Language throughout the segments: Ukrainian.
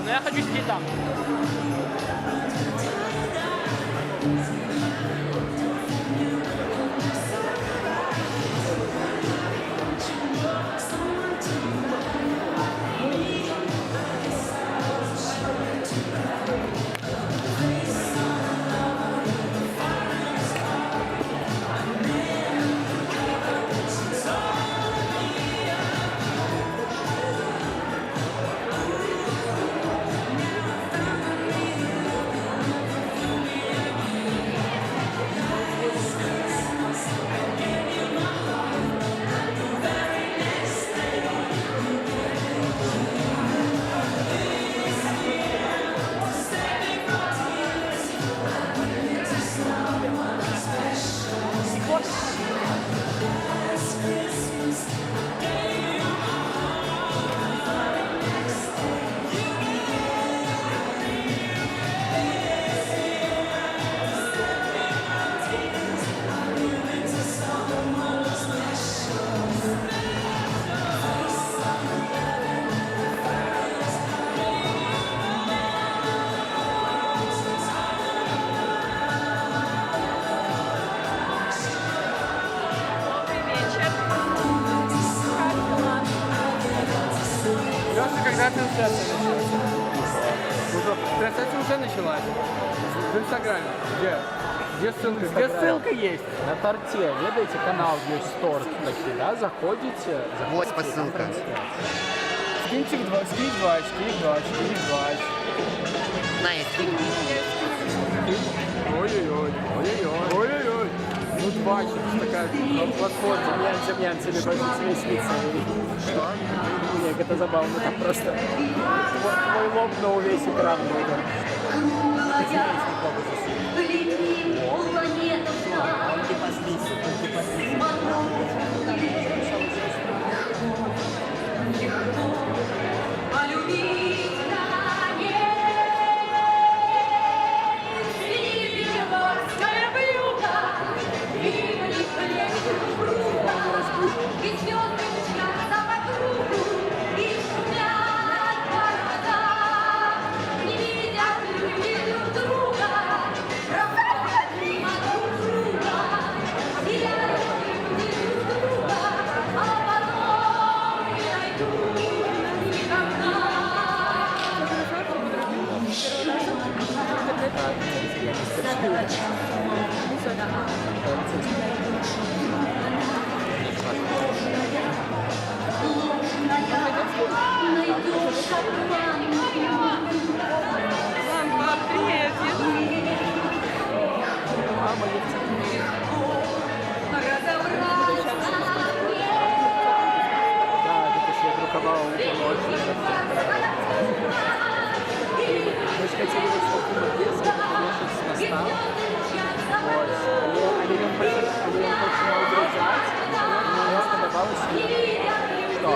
но я хочу сидеть там. Когда трансляция началась? Трансляция уже началась. В Инстаграме. Где ссылка? Где ссылка есть? На торте. Ведаете, канал есть торт такие, да? Заходите. Вот посылка. Скиньте два. На, я скину. Ой-ой-ой. Ну, 2, такая платформа. Демьян, тебе больше смеется. Что? Нет, это забавно. Там просто твой лоб на весь экран будет. Привет. Мы же хотели вот столько без, ехать с моста. Вот. Они нам начинали угрожать, но у нас подавалось что?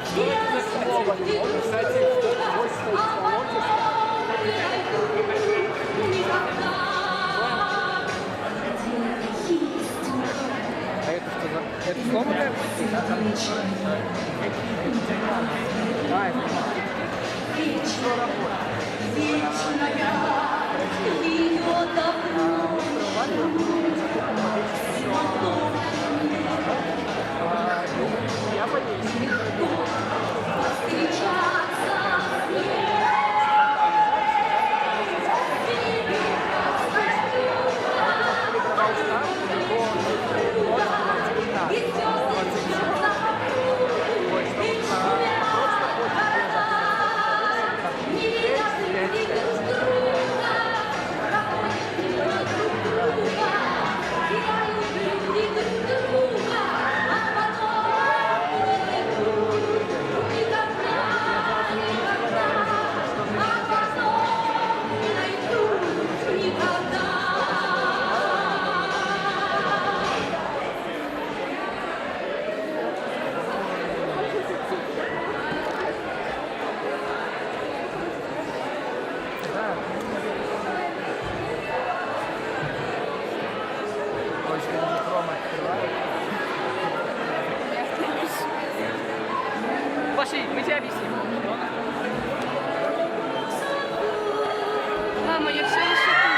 Что это за слово? Он, кстати, твой стоит А это что за... Это слово такое? А, это что работает? Я боюсь. Пошли, мы тебе объясним. Мама, я все еще тут.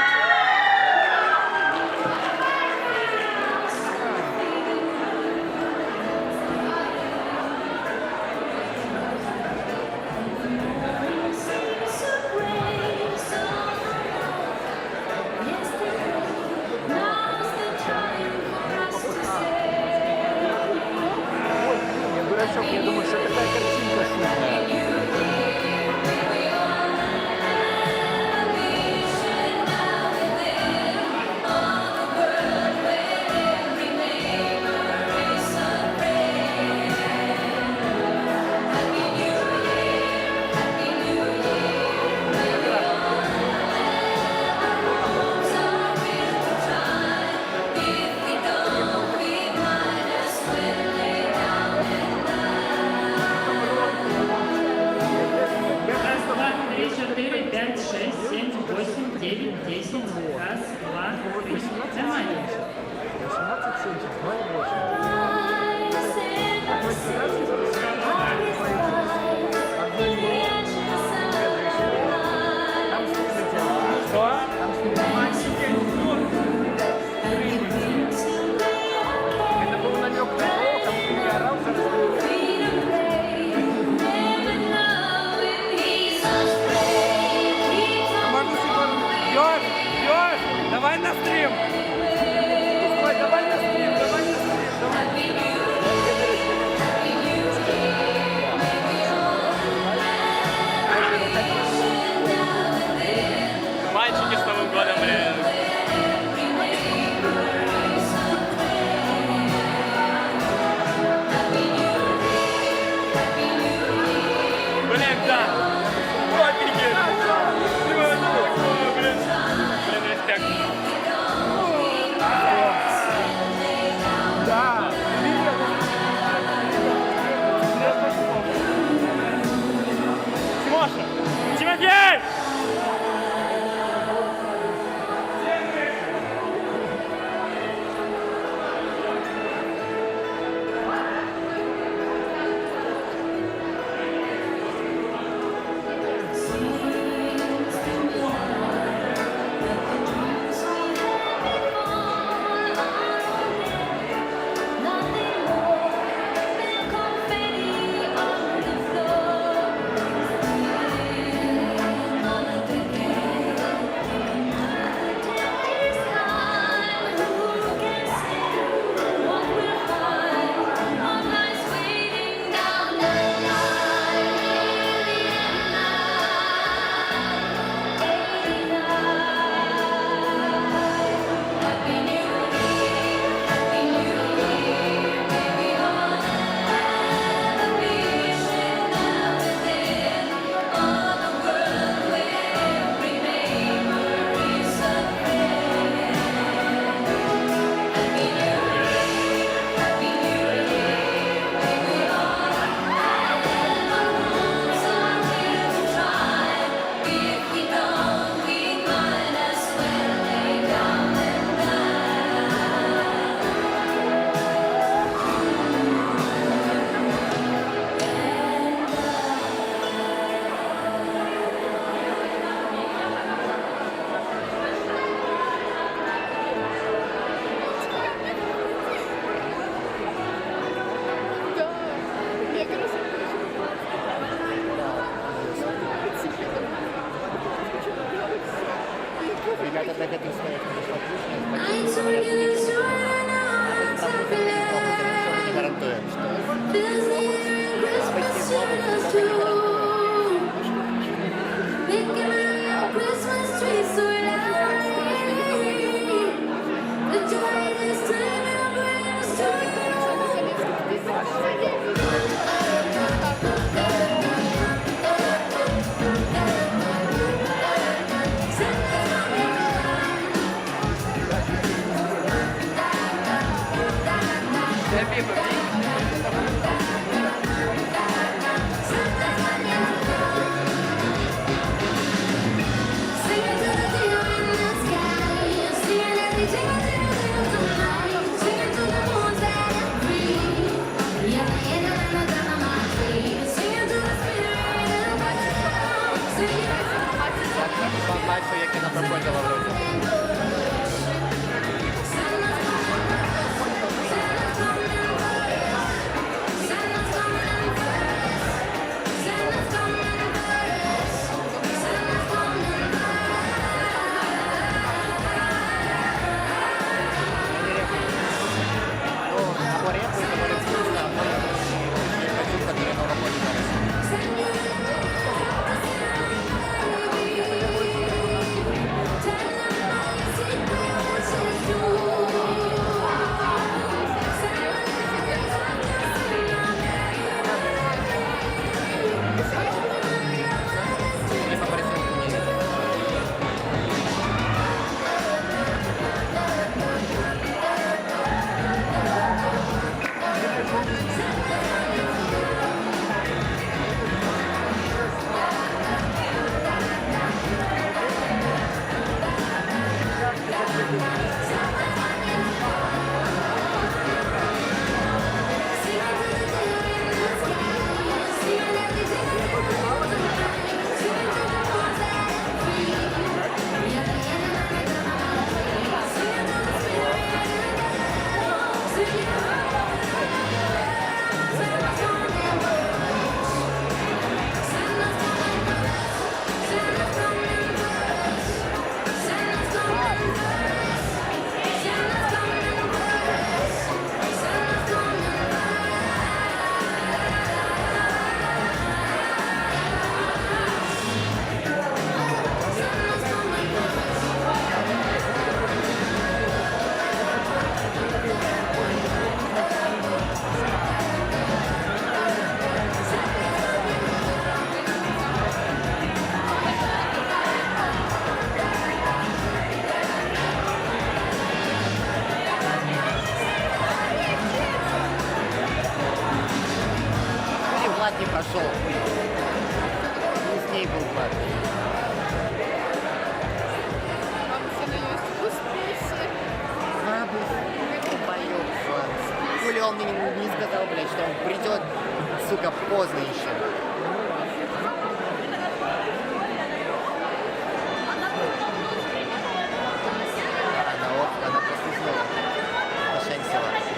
Я дурачок, я думаю, что такая картинка шумная. Раз, два, три, четыре, пять, шесть, семь, восемь, девять, десять. Раз, два, три. Нормально. 18 центов, 2,8. Это был намек на то, как ты не орал, Ёж, давай на стрим! Ой, давай на стрим, давай на стрим, давай. Мальчики с Новым годом, блин. Блин, да. Офигеть. Блин, респект. Да, Тимоша! Тимофей! Ребята так это стоят, I told you this right now, I'm talking не гарантуем, что Feels the air in Christmas shadows too. Making my Christmas tree so loud. The joy this time it brings to you. Singing to the deer in the sky, singing every jingle, jingle, jingle tonight, singing to the moon that is free. Yeah, the angel and the dynamite tree, singing пошел. Не с ней был плакать. Хули он мне не сказал, блядь, что он придет, сука, поздно еще. Она послушала. Пошенсила.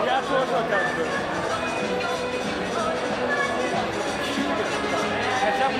Я тоже как бы. Хотя бы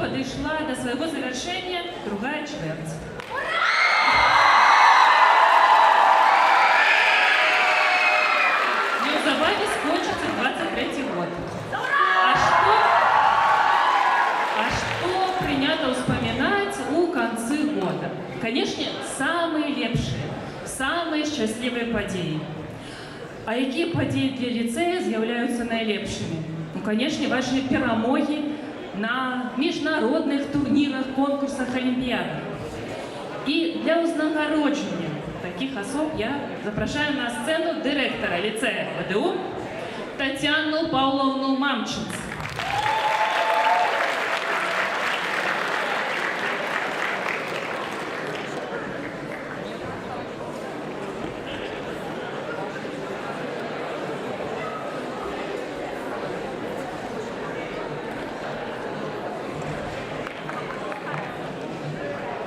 подошла до своего завершения другая четверть. Незабавно скончится 23-й год. А что принято вспоминать у концы года? Конечно, самые лепшие, самые счастливые події. А які події для ліцею з'являються найлепшими? Ну, конечно, ваші перемоги на міжнародних турнірах, конкурсах, олімпіадах. І для узнагородження таких особ я запрошую на сцену директора ліцею ВДУ Татьяну Павловну Мамчинц.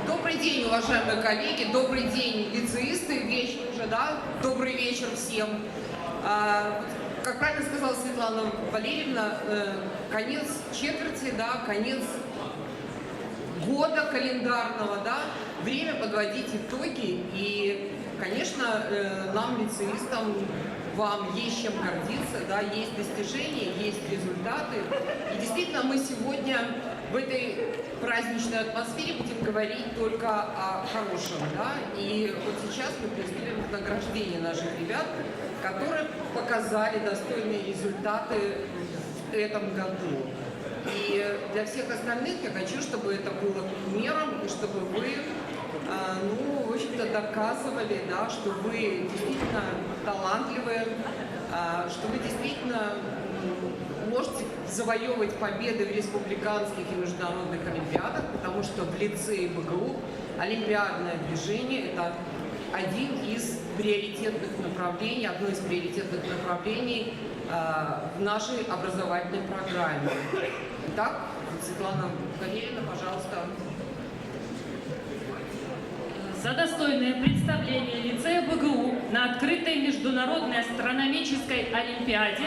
Добрый день, уважаемые коллеги, добрый день, лицеисты, вечер уже, да? Добрый вечер всем. Как правильно сказала Светлана Валерьевна, конец четверти, да, конец года календарного, да, время подводить итоги. И, конечно, нам, лицеистам, вам есть чем гордиться, да, есть достижения, есть результаты. И действительно, мы сегодня в этой праздничной атмосфере будем говорить только о хорошем, да. И вот сейчас мы приступим к награждению наших ребят, которые показали достойные результаты в этом году. И для всех остальных я хочу, чтобы это было примером, и чтобы вы, ну, в общем-то, доказывали, да, что вы действительно талантливые, что вы действительно можете завоевывать победы в республиканских и международных олимпиадах, потому что в лицее БГУ олимпиадное движение – это одно из приоритетных направлений в нашей образовательной программе. Итак, Светлана Валерьевна, пожалуйста. За достойное представление лицея БГУ на открытой международной астрономической олимпиаде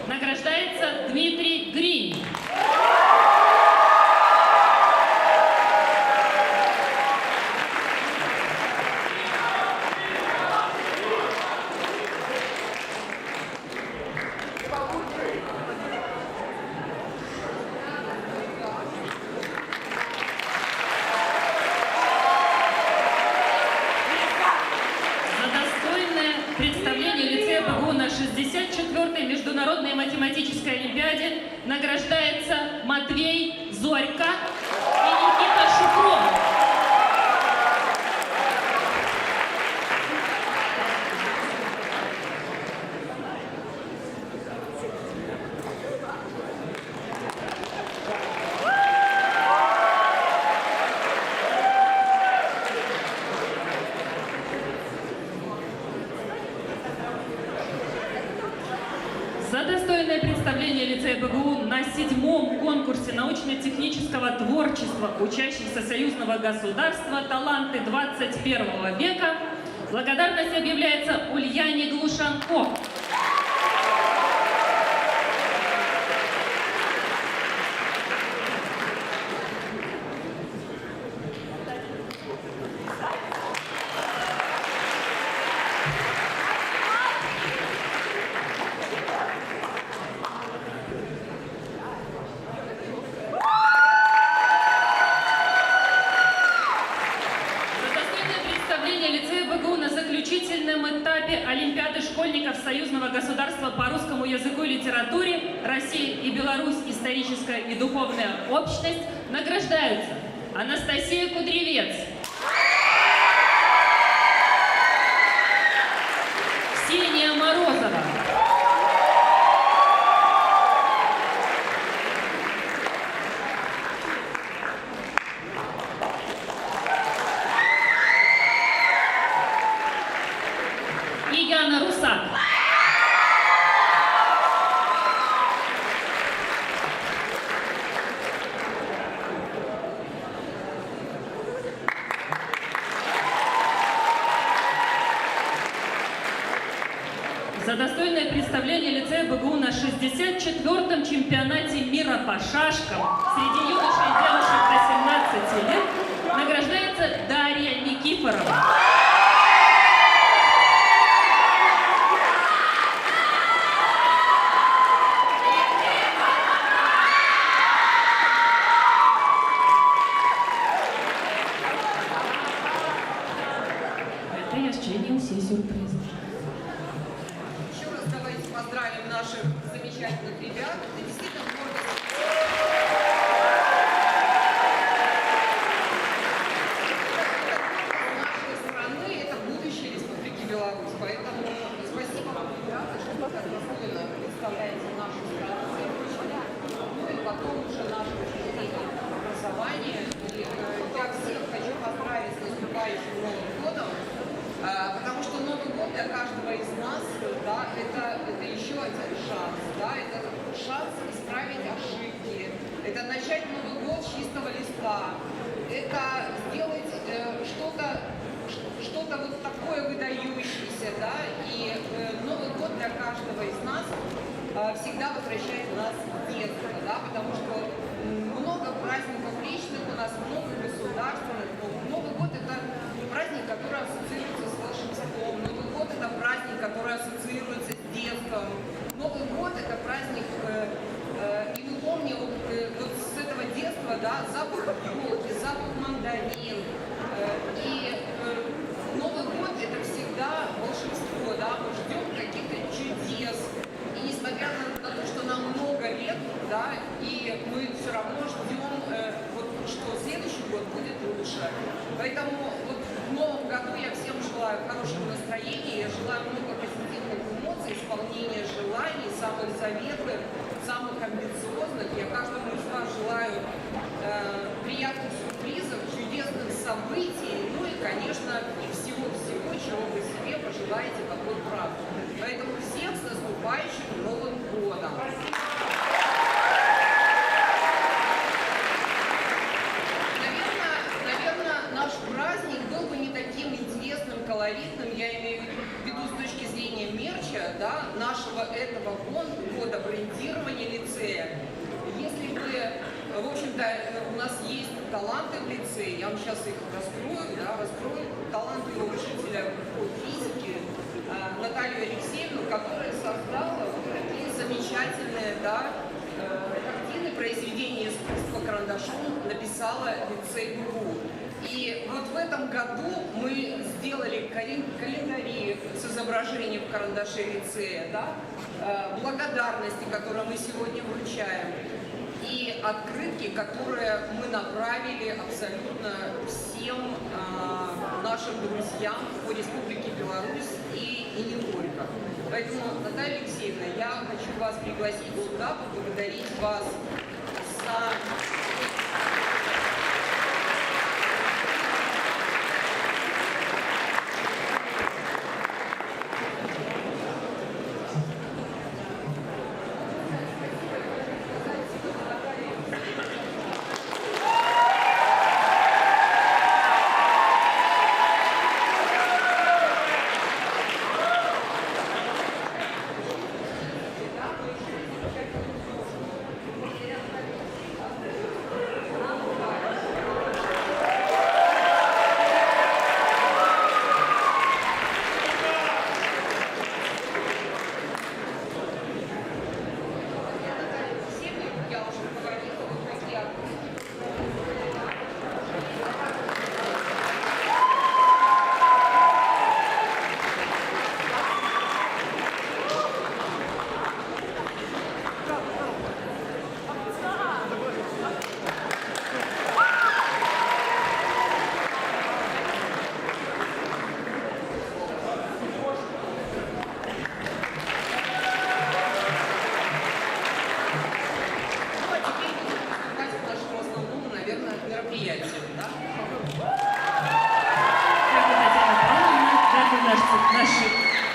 награждается Дмитрий Гринь. Международной математической олимпиаде награждается Матвей Зорько и Никита Шуфров. За достойное представление лицея БГУ на 7-м конкурсе научно-технического творчества учащихся союзного государства «Таланты 21 века» благодарность объявляется Ульяне Глушанко. Олимпиады школьников Союзного государства по русскому языку и литературе «Россия и Беларусь. Историческая и духовная общность» награждаются Анастасия Кудревец, Ксения Морозова, Яна Русак. За достойное представление лицея БГУ на 64-м чемпионате мира по шашкам среди юношей и девушек до 17 лет награждается Дарья Никифорова. Все сюрпризы. Еще раз давайте поздравим наших замечательных ребят. Это действительно гордость нашей страны, это будущее Республики Беларусь. Поэтому спасибо вам, ребята, что вы так достойно представляете для каждого из нас, да, это еще один шанс, да, это шанс исправить ошибки, это начать Новый год с чистого листа, это сделать что-то вот такое выдающееся, да, и Новый год для каждого из нас всегда возвращает нас в детство, да, потому что много праздников личных у нас, много государственных, но Новый год это праздник, который ассоциируется с волшебством, Новый год это праздник, который ассоциируется с детством, Новый год это праздник, и мы помним вот с этого детства, да, запах елки, запах мандарин, и Новый год это всегда волшебство, да, мы ждем каких-то чудес. И несмотря на то, что нам много лет, да, и мы все равно ждем, вот, что следующий год будет лучше. Поэтому вот в новом году я всем желаю хорошего настроения, я желаю много позитивных эмоций, исполнения желаний, самых заветных, самых амбициозных. Я каждому из вас желаю приятных сюрпризов, чудесных событий, ну и, конечно, всего-всего, чего вы себе пожелаете такой правды. Поэтому всех с наступающим Новым годом! Наверное, наш праздник был бы не таким интересным, колоритным, я имею в виду с точки зрения мерча, да, нашего этого года брендирования лицея. Если бы, в общем-то, у нас есть таланты в лицее, я вам сейчас их раскрою, да, раскрою таланты учителя по физике Наталью Алексеевну, которая создала вот такие замечательные, да, картины, произведения искусства карандашом написала лицей ГУ. И вот в этом году мы сделали календари с изображением в карандаше лицея, да, благодарности, которые мы сегодня вручаем, и открытки, которые мы направили абсолютно всем нашим друзьям по Республике Беларусь и не только. Поэтому, Наталья Алексеевна, я хочу вас пригласить сюда, поблагодарить вас за...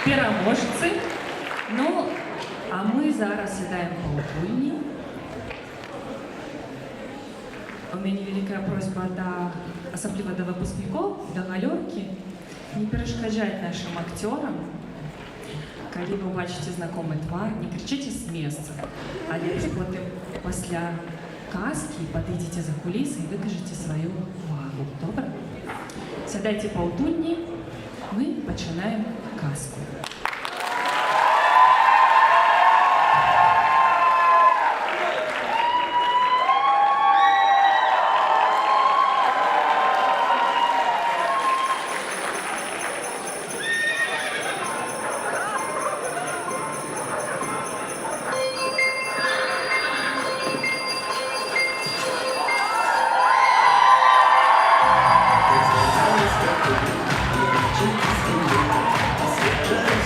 переможці. Ну, а ми зараз сідаємо поодинні. У меня великая просьба, особливо до выпускников, до галерки, не перешкоджать нашим актерам. Коли вы бачите знакомый твар, не кричите с места, а лепш потім після казки подойдите за кулисы и выкажите свою увагу. Добре? Сідайте поудобні, ми починаємо казку.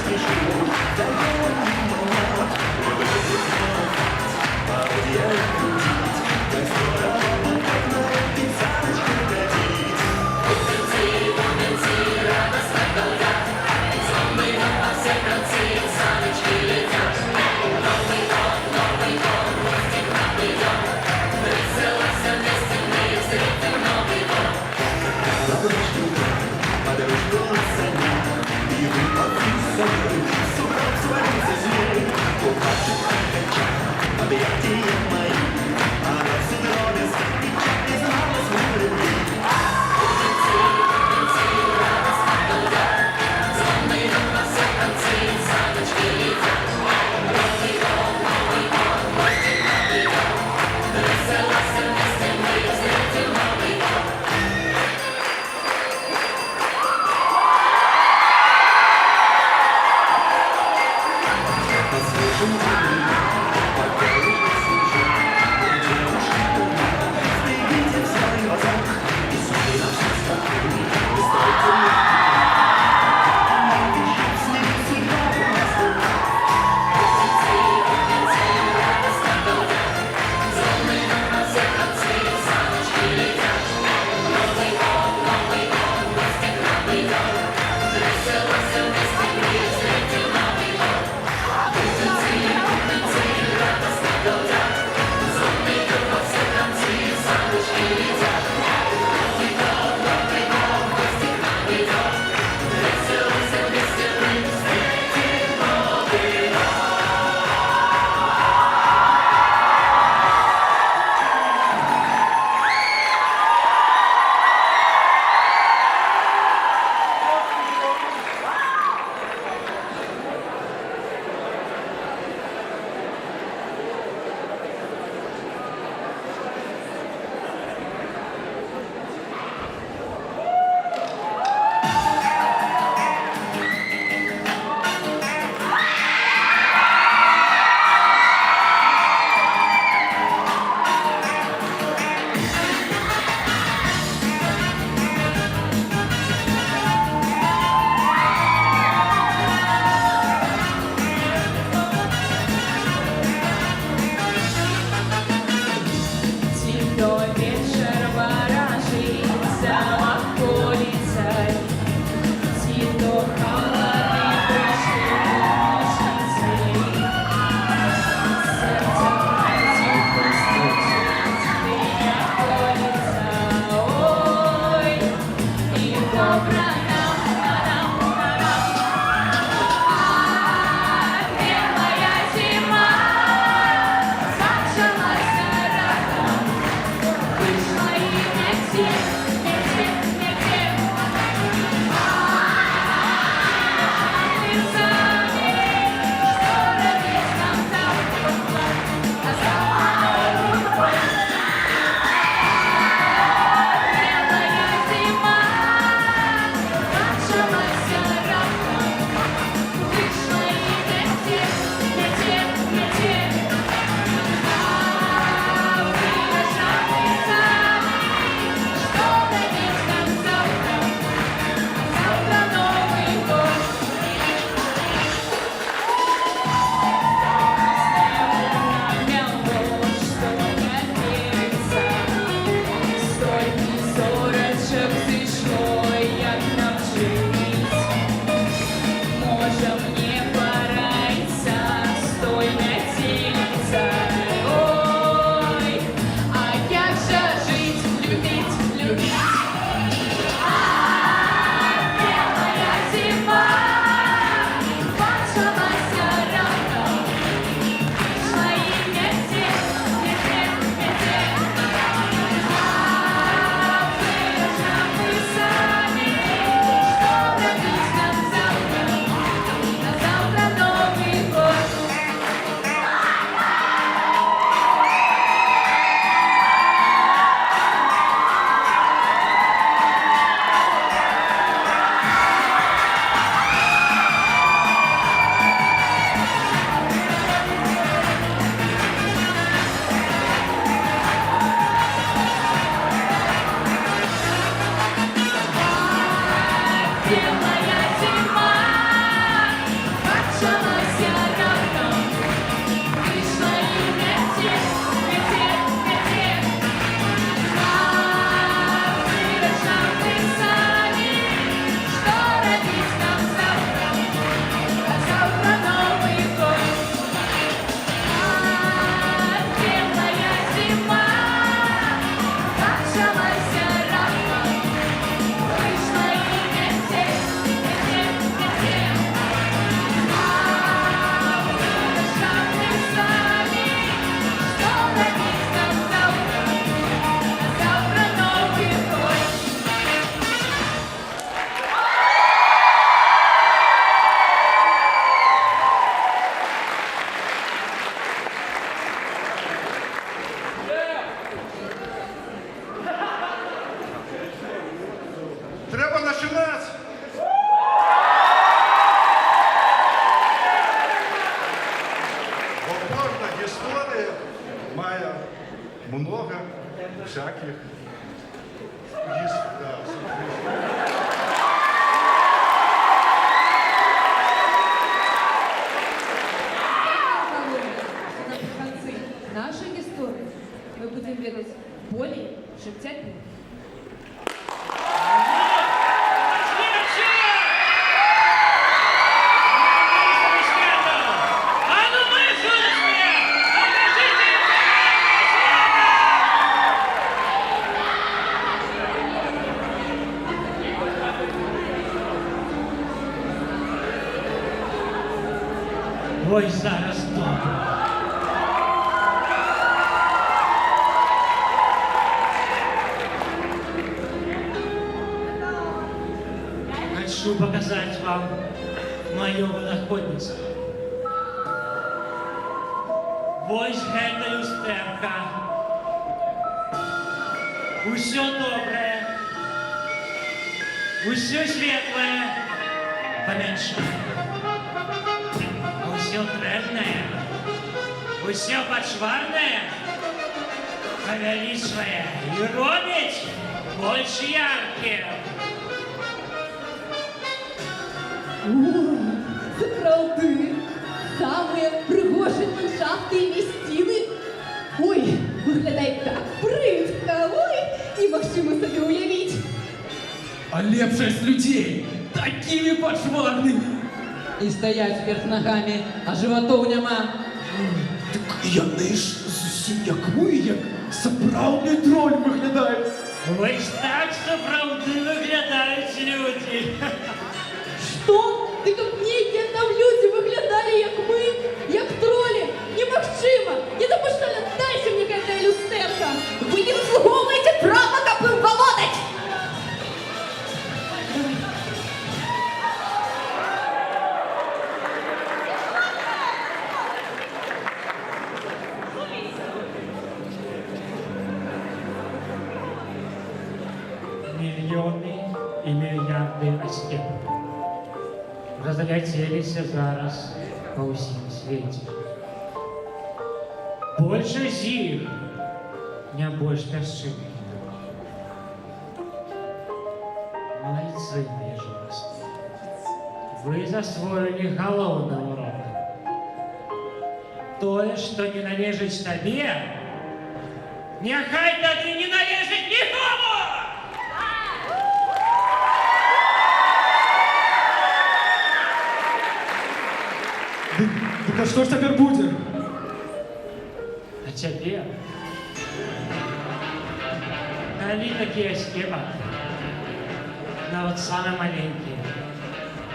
Just Thank всяких. Есть, да, Напрыканцы нашай гісторыі мы будзем ведаць болей, чым цяпер. Ой, зараз добре. Хочу показать вам мою вынаходніцтво. Вось гэта люстэрка. Усё добрае, усё светлае памяншае. Усё дрэннае, усё пачварнае павялічвае і робіць больш яркім. Сапраўды, самыя прыгожыя ландшафты і мясціны. Ой, выглядае так брыдка, ой, немагчыма сабе ўявіць. А лепшасць людзей такімі пачварнымі. І стаяць вверх нагамі, а жыватоў няма. Так яны ж зусім як мы, як сапраўдны троль выглядаюць. Вось так сапраўды выглядаюць людзі. Што? Ты каб нейкія там людзі выглядалі як мы, як тролі? Немагчыма! Недапушчальна! Дайце мне гэтае люстэрка! Вы не заслугоўваеце права, каб ім валодаць! Мільёны і мільярды асцен разляцеліся зараз па ўсім свеце. Большасць з іх не больш пясчынных. Малайцы, мае журналісты. Вы засвоілі галоўны урок. Тое, што не належыць табе, няхай тады не належыць нікому! Так а што ж цяпер будзе? А цябе далі такія скебаты, нават самы маленькі.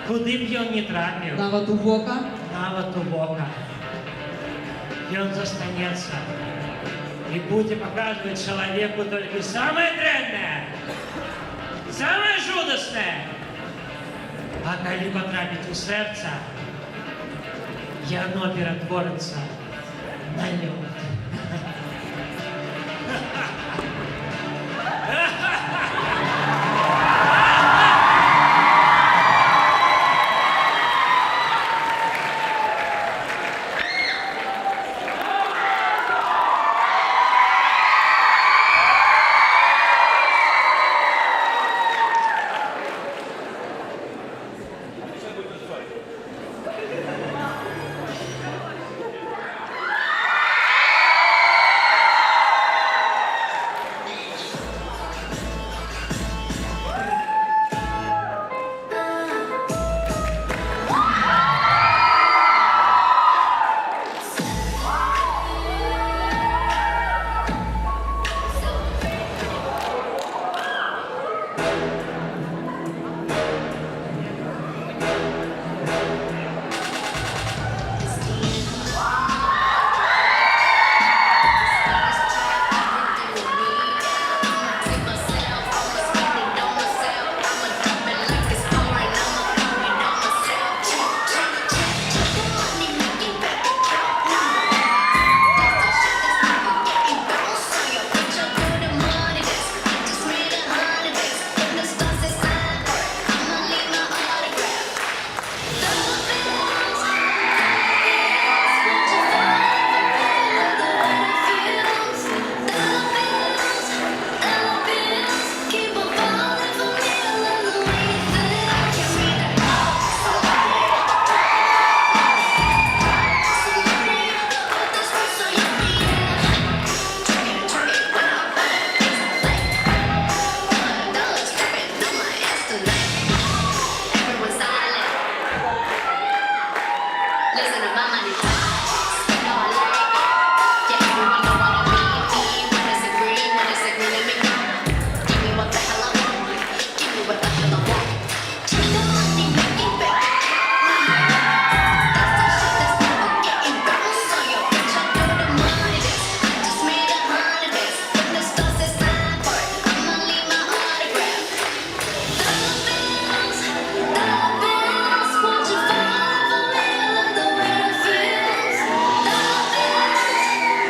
Куды б ён не трапіў, Нават у вока. нават у вока, ён застанецца і будзе паказваць чалавеку толькі самае дрэннае, самае жудаснае. А калі патрапіць у сэрца, яно ператворыцца на лёд. Listen to my money talk. You know I like it. Yeah, everyone know wanna be me. When disagree, let me know. Give me what the hell I want. Give me what the hell I want. Take the money, make it back. That's the shit that's never getting bounced on your bitch. I know the money this. I just made 100 this. When the stars is time for it, I'ma leave my autograph. Dollar bills, won't you fall for me? Love the way it feels.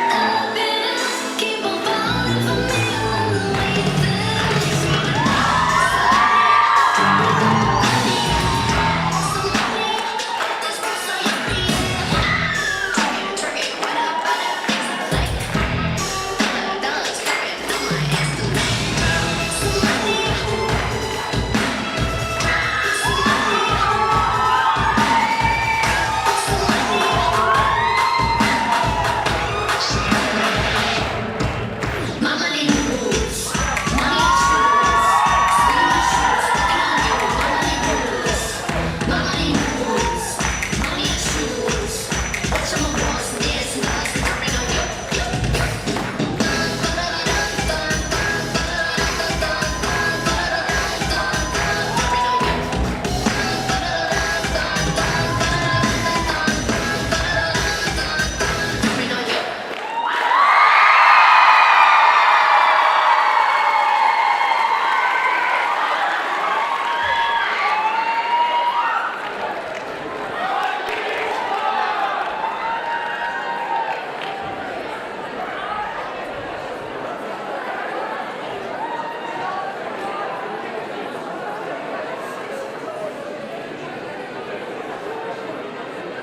Dollar bills, keep on falling for me. Love the way it feels. My money moves, money choose. My money moves, money choose. Watch my boss, yes, not stopping on you.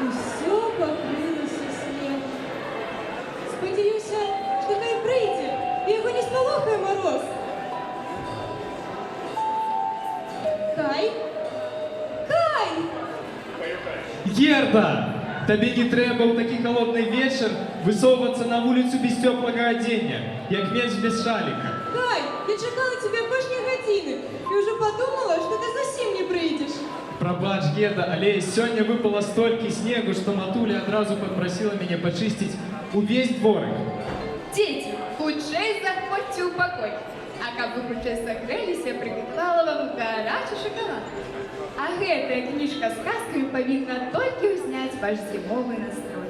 Усё покрылося снегом. Спадзяюся, што Кай прыйдзе, і яго не спалохае мароз. Кай? Кай! Герда! Табе не трэба ў такі халодны вечар высоўвацца на вуліцу без цёплага адзення, як менш без шаліка. Кай, я чакала цябе апошнія гадзіны і ўжо падумала, што ты зусім не прыйдзеш. Прабач, Герда, але сёння выпало столькі снегу, што матуля адразу папрасіла мяне пачысціць увесь дворык. Дети, хутчэй заходзьце ў пакой. А каб вы хутчэй сагрэліся, прыгатавала вам гарачы шакалад. А гэтая кніжка з казкамі павінна толькі ўзняць ваш зімовы настрой.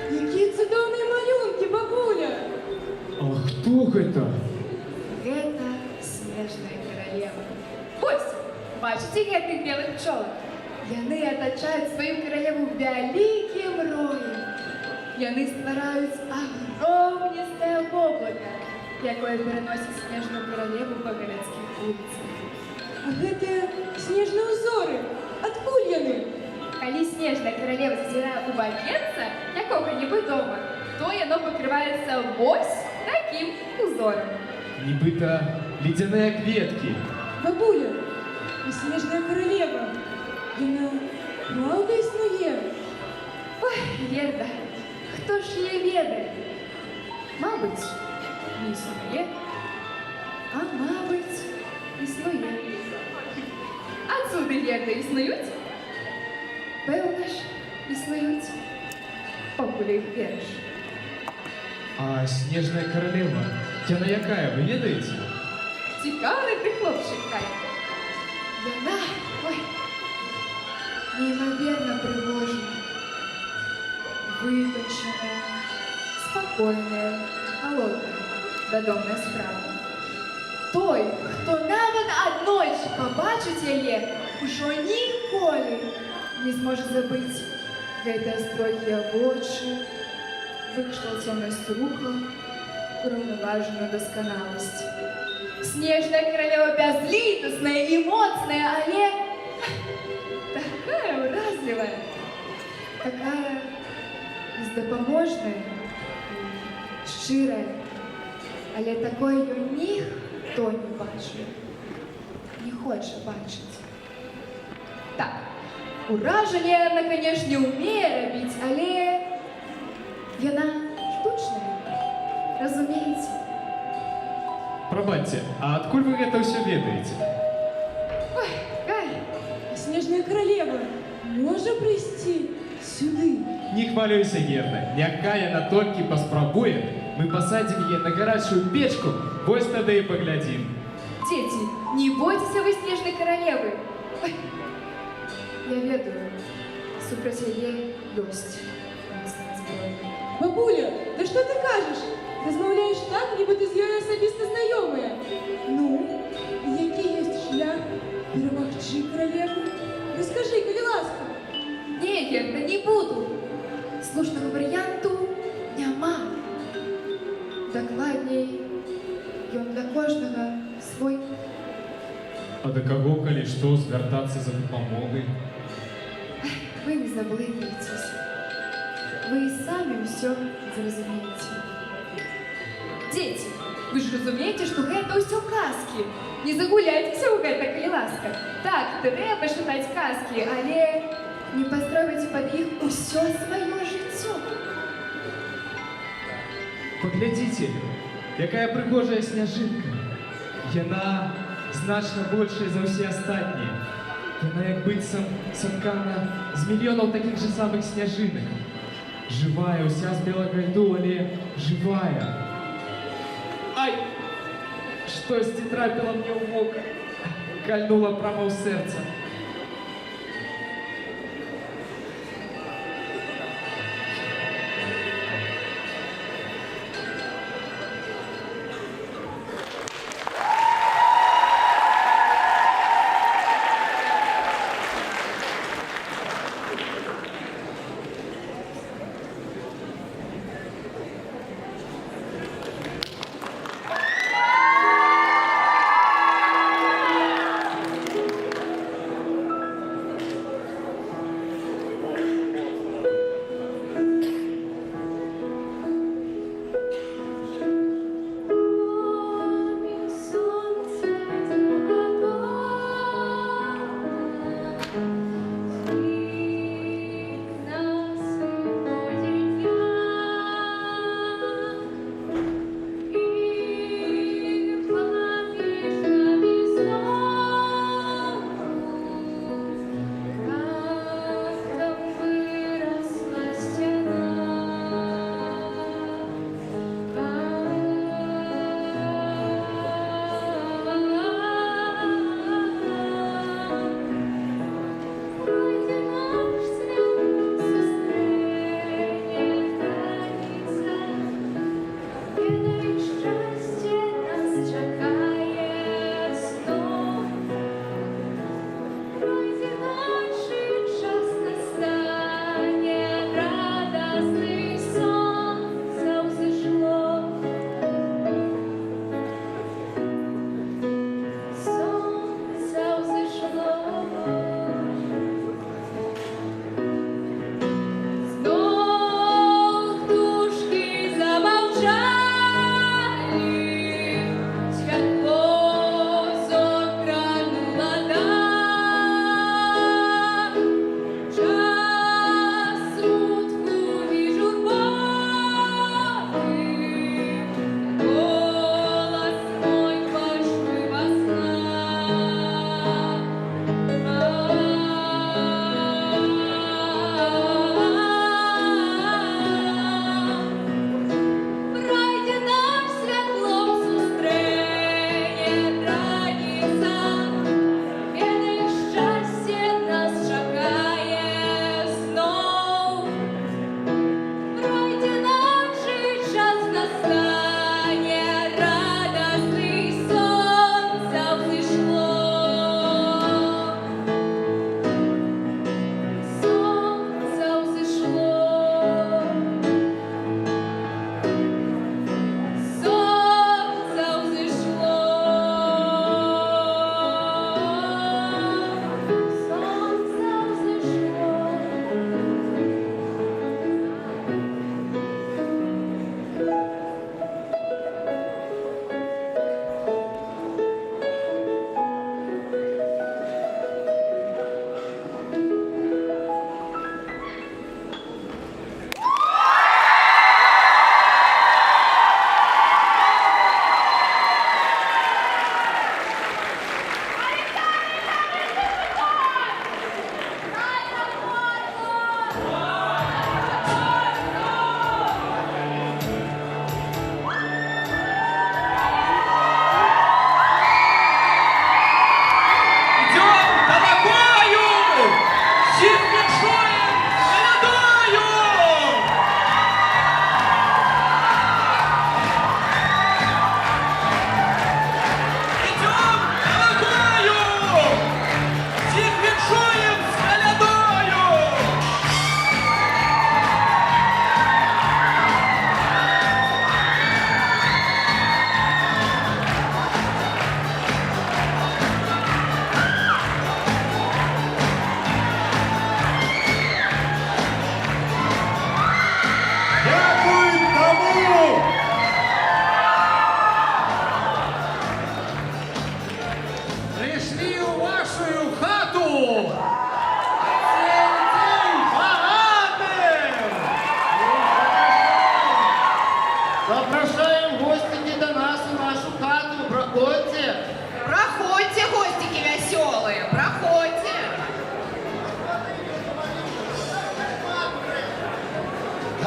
Якія цудоўныя малюнкі, бабуля! А хто гэта? Гэта снежная каралева. Вось, бачыце гэтых белых пчолак? Яны атачаюць сваю каралеву вялікім роем. Яны ствараюць агромністае воблака, якое пераносіць снежную каралеву па гарадскіх вуліцах. А гэтыя снежныя ўзоры, адкуль яны? Калі снежная каралева зазірае ў вакенца якога-небудзь дома, то яно пакрываецца вось такім узором. Нібыта ледзяныя кветкі. Бабуля, і снежная каралева, яна правда існуе? Ой, Герда, хто ж яе ведае? Мабыць, не існуе, а мабыць, існуе. А цуды, Герда, існуюць? Пэўна ж, існуюць. Пакуль іх верыш. А снежная каралева, яна якая, вы ведаеце? Цікавы ты хлопчык, Кай. Яна, ой, неймаверна прыгожая, вытанчаная, спакойная, халодная, дадомная справа. Той, хто нават аднойчы пабачыць яе, ужо ніколі не зможа забыць гэтыя строгія вочы, выкшталцёнасць рухаў, ураўнаважаную дасканаласць. Снежная каралева бязлітасная і моцная, але такая ўразлівая, такая бездапаможная, шчырая, але такое ёй ніхто не бачыў, не хоча бачыць. Так, уражанне яна, канешне, умее рабіць, але яна штучная, разумееце? Прабачце, а адкуль вы гэта ўсё ведаеце? Ой, Кай, Снежная королева може прийти? сюди. Не хвалюйся, Герда. Някая на толькі паспрабуе, мы посадим ее на горячую печку, вось тогда и поглядим. Дети, не бойтесь вы снежной королевы. Ой, я ведаю, супраць яе ёсць моцная зброя. Бабуля, да що ти кажеш? Розмовляєш так, ніби ти з нею особисто знайомая. Ну, який є шлях перемогти королеву? Розкажи, коли ласка. Не, Герда, не буду. Слушного варыянту няма. Дакладней, ён для кожнага свой. А до кого, коли что, звертаться за допомогой? Вы не заблудитесь. Вы и сами все зразумеете. Дети, вы же разумеете, что гэта ўсё казки. Не загуляйцеся ў гэта, калі ласка. Так, трэба чытаць казки, але не пастроіце пад іх усё сваё жыццё. Поглядите, якая прыгожая сняжынка. Яна значна большая за ўсе астатнія. Яна як быццам соткана з мільёнаў такіх же самых сняжынак. Живая, уся з белага льду, але живая. Ай! Штосьці трапіла мне ў вока. Кальнула прямо ў сэрца.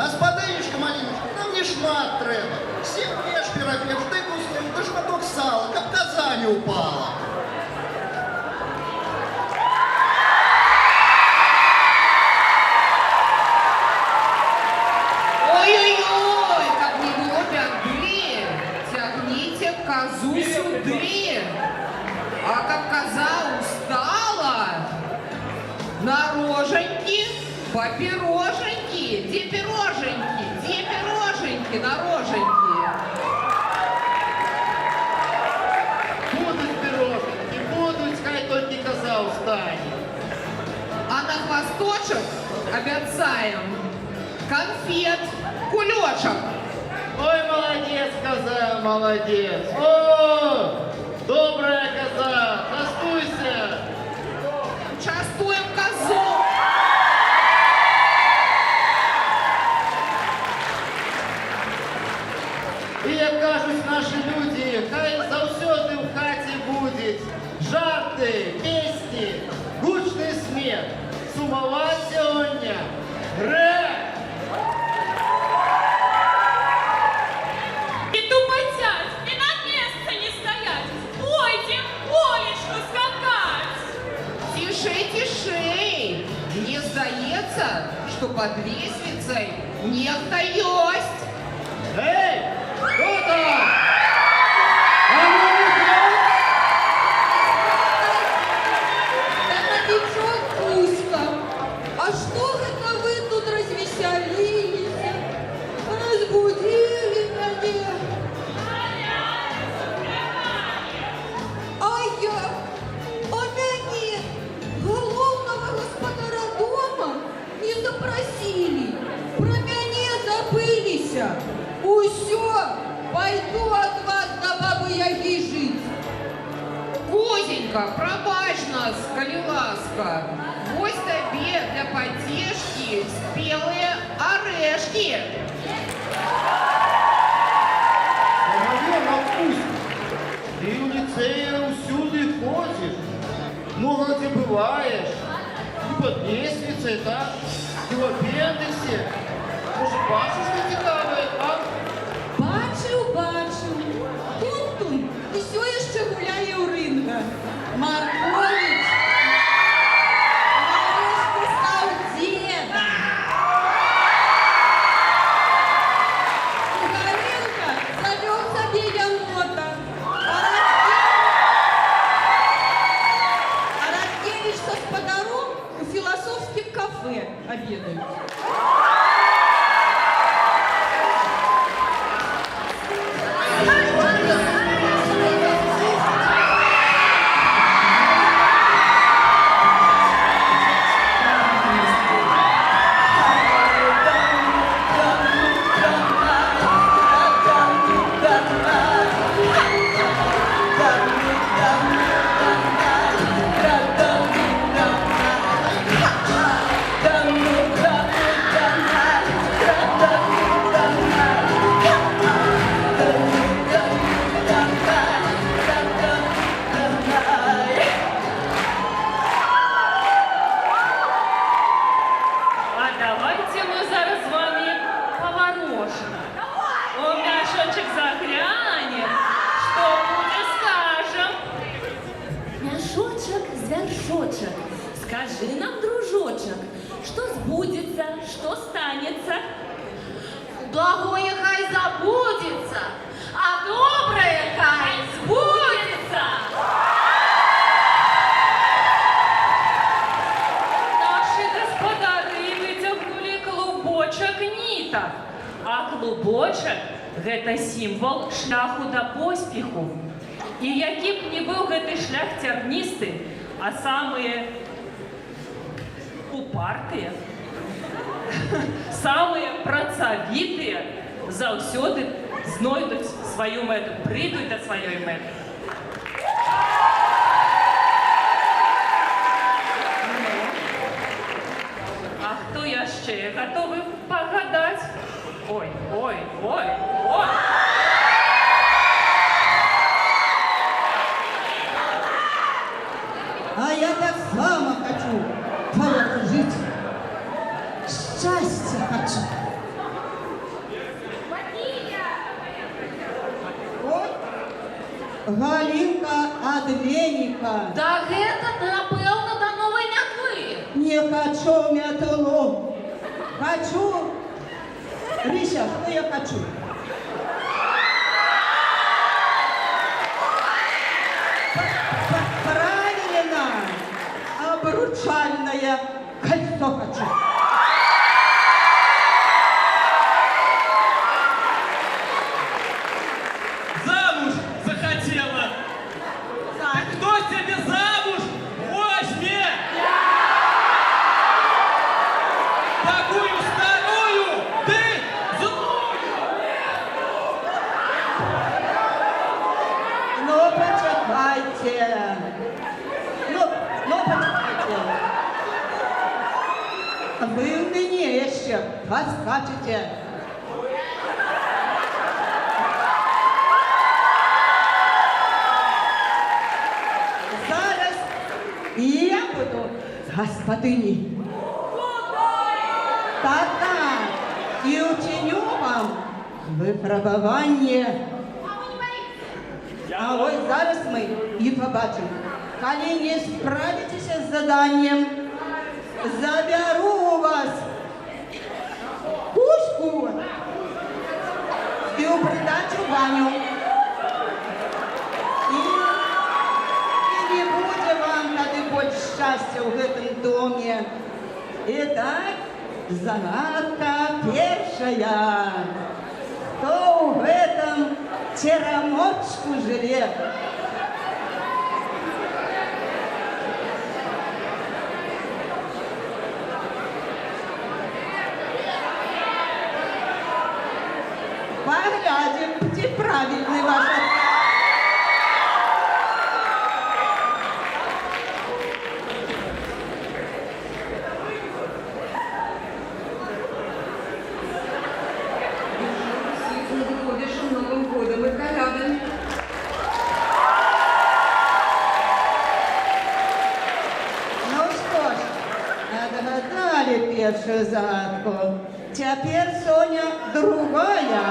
Гаспадынечка, Маліночка, нам не шмат трэба. 7 пеш пірапеш, штыку свою, да шматок сала, каб коза не упала. Ой-ой-ой, как не было беды. Тягните козу сюды. А как коза устала, на роженьки, попироженьки, где пироженьки, на роженьки. Будуть пироженки, будуть, хай тільки коза устане. А на хвосточек обещаем конфет, кулечек. Ой, молодец, коза, молодец. О, добрая коза, частуйся. Частуем козу. І як кажуть наші люди, хай завсёды в хаті буде жарти, песні, гучний сміх. Сумовать сьогодні грех. И тупотять, и на месте не стоять. Пойте Олечку скакать. Тише, тише. Мне сдается, что под лестницей некто есть. Эй, кто там? А ну не Да новичок Кузька, а что это вы тут развеселились? Разбудили меня. А меня, головного господара дома, не запросили. Про меня забылись. Усё, пойду от вас до бабы Яги жить. Кузенька, пробачь нас, коли ласка. Ось тобі для потешки спелые орешки. Моя матусь, ты у ліцея усюди ходиш, много где бываешь, и под лестницей, так, и в аппендиксе. Може, бачиш, що цікаве, а? Бачив. Тун-тун, усьо ще гуляє у ринга. Маркович, нарешті став дідом. Галинка завел собі єнота. А Радкевич со Сподаром у философском кафе обедают. А давайте мы зараз с вами поворошим. У мешочек заглянем, что будет скажем. Мяшочек, звершочек, скажи нам, дружочек, что сбудется, что станется? Благое хай забудется, а доброе хай сбудется. Наши господари вытягнули клубочек ниток, а клубочек – это символ шляху до поспеху. І який б не був гэты шлях цярністы, а самые упартыя, самые працавітыя заўсёды знойдуць сваю мэту, прыйдуць да сваёй мэты. А хто яшчэ гатовы пагадаць? Ой. А я так само хочу положить. Счастья хочу. Галинка от веника. Да гэта, напэўна, да новай мятлы. Не хочу метлу. Хочу. Риша, что я хочу? Правильно. Обручальное кольцо хочу. Замуж захотела. Кто тебе замуж возьмет? Такую старую, ты злую. Ну, почекайте. Ну, почекайте. Вы у меня еще поскачете. Зараз я буду господині. Так, і учиню вам випробування. А ось зараз ми і побачимо. Коли не справитеся з заданням, заберу у вас кучку і у придачу Ваню. І не буде вам тады больше счастья в этом доме. Итак, загадка першая. Кто в этом теремочку живет? Поглядим, где правильный ваш ответ. Выходишь Новым годом и колядами. Ну что ж, отгадали первую загадку. Теперь, Соня, другая.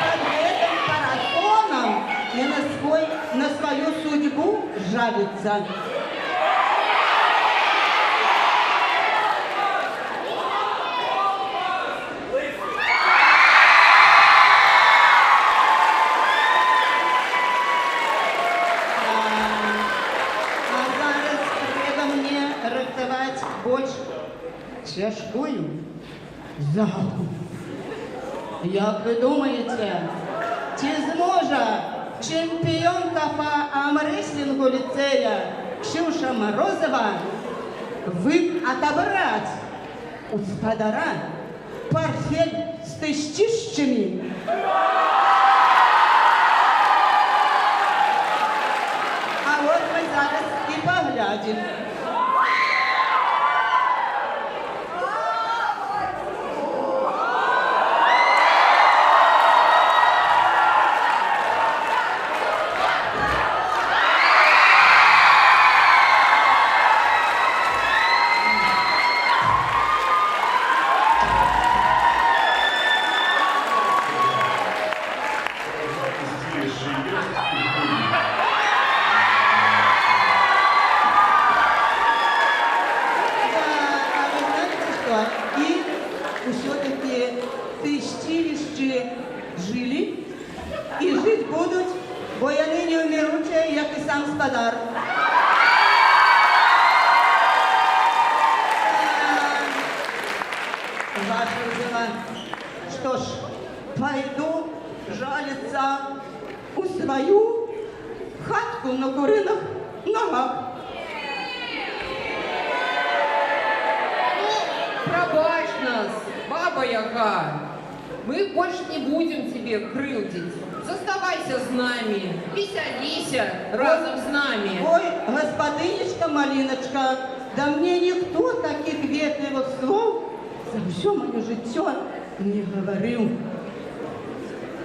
Под этим парасоном и на свою судьбу жалится. А зараз треба мне рихтовать больше тяжкую загадку. Як ви думаєте, чи зможе чемпіонка по армреслінгу ліцея Ксюша Морозова отобрать у спадара портфель з тисячами? А от ми зараз і поглядимо. Здесь же есть А ви знаєте що? І все-таки тисячі жили і жити будуть, бо я нині умируча, як і сам спадар. Ваши дела. Что ж, пойду жалиться у свою хатку на куриных ногах. Пробачь нас, Баба Яга. Мы больше не будем тебе крылдить. Заставайся с нами, веселися разом с нами. Ой, господынечка Малиночка, да мне никто таких ветливых слов за все мое життя не говорил.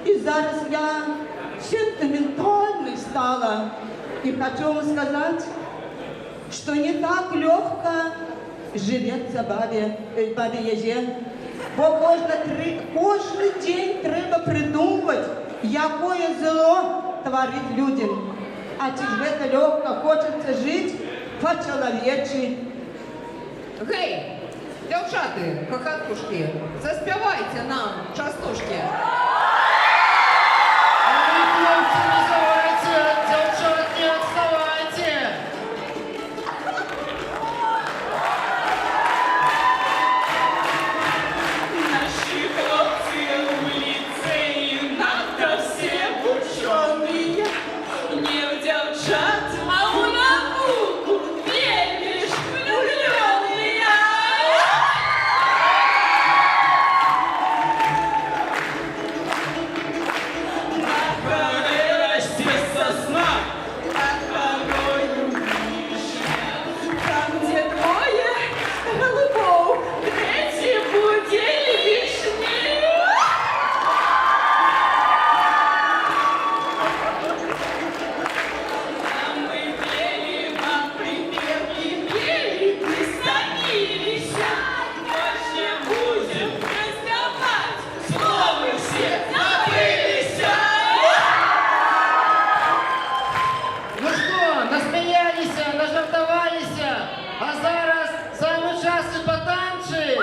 И зараз я сентиментальной стала. И хочу вам сказать, что не так легко живется бабе Яге. бо кожен день треба придумувати, якое зло творить людям. А чи ж це легко хочеться жити по-чоловічі? Гей, дівчата, хохотушки, заспівайте нам частушки. Хлопцы, не сдавайте, девчат, не отставайте! Наши хлопцы в лицее надто все ученые. Не в девчат, а у науку веришь, влюбленные. На горе растет сосна, над горою вишня. Там, где двое голубов, третий будет лишний. А мы пели вам припевки, пели, прислонились. Больше будем раздавать, словы все забылись. Ну что, насмеялись, нажартовались, а зараз самый час и потанчить!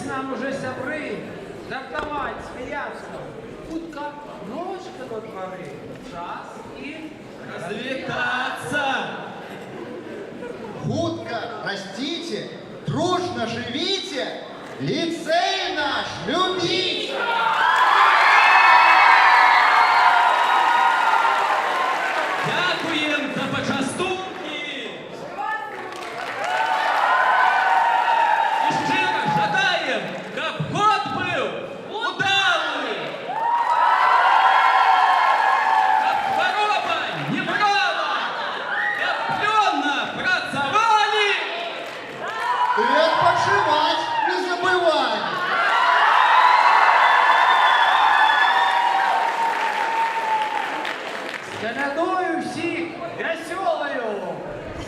нам уже сябры, жартовать, смеяться. Утка ножка до дворы, час и развлекаться. Хутка, растите, дружно живите, лицей наш любите! Дякуємо за почастунки! І щиро жадаєм, щоб год був удалий! Щоб хвороба не брала! Щоб пльонно працювали! И отпочивать не забывай! Колядую всіх веселою,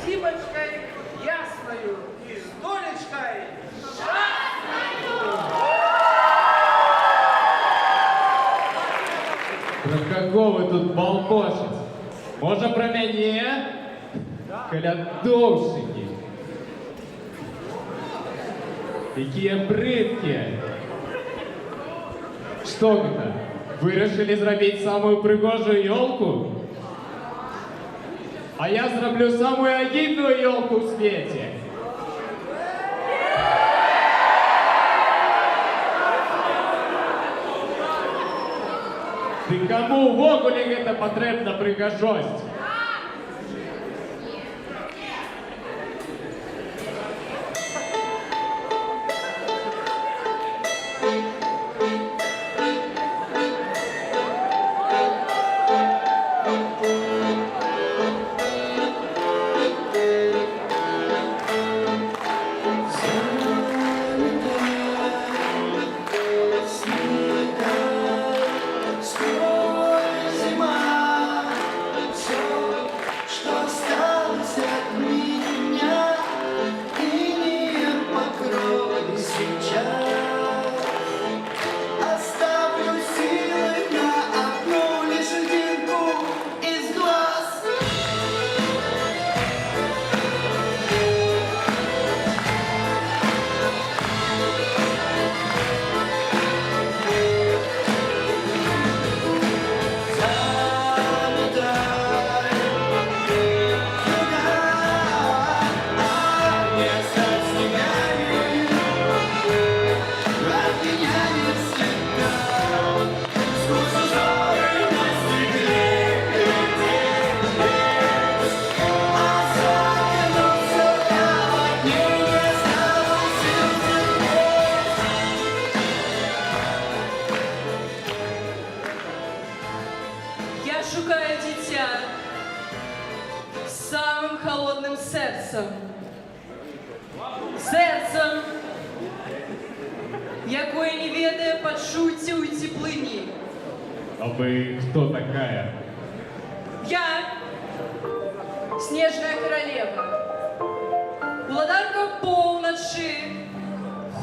Сімочкою ясною і з долечкою щасною. Про кого ви тут балкошите? Може про мене? Колядовщики. Какие брыдкие. Что это? Вы решили зробить самую пригожую елку? А я зроблю самую огидную елку в свете. Ты кому в огуле это потребна пригожость? Я шукаю дитя з самим холодним серцем. Серцем, якое не ведає почуття у теплині. А вы кто такая? Я снежная королева, владарка полночи,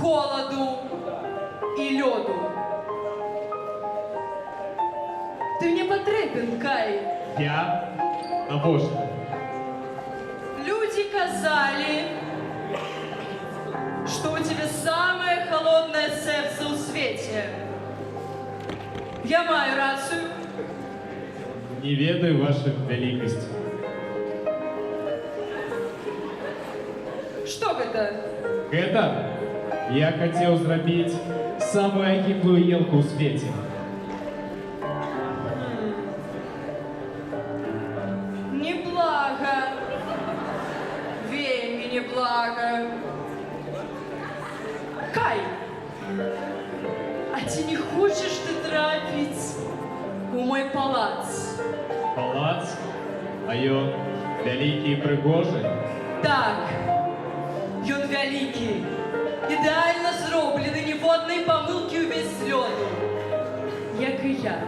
холоду и лёду. Ты мне потребен, Кай. Я? А вот что? Люди казали, что у тебя самое холодное сердце у свете. Я маю рацию. Не ведаю вашей великости. Что это? Это я хотел зробить самую огиблую елку в свете. Неблаго. Вельми неблаго. Кай, а ты не хочешь ты трапить у мой палац? Палац, а ён великий и пригожий. Так, ён вялікі, ідэальна зроблены, ніводнай памылкі ўвесь лёду, як і я.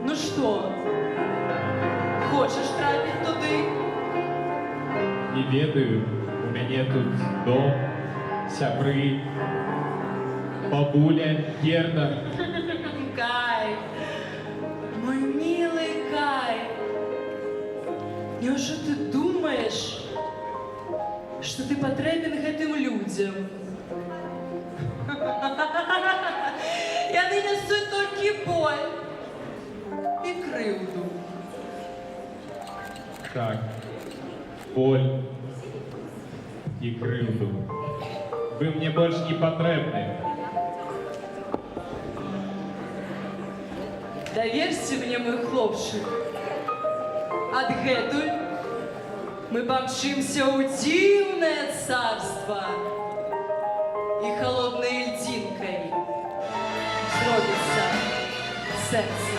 Ну што, хочаш трапіць туды? Не ведаю, у меня тут дом, сябры, бабуля, Герда. Кай, мой милый Кай, неужели ты думаешь, что ты потребен гэтым людям? Яны несуць толькі боль і крыўду. Так, боль і кривду. Ви мені більш не потрібні. Доверься мне, мой хлопчик. Адгэтуль мы помчимся у дивное царство, и холодной льдинкой зробится сердце.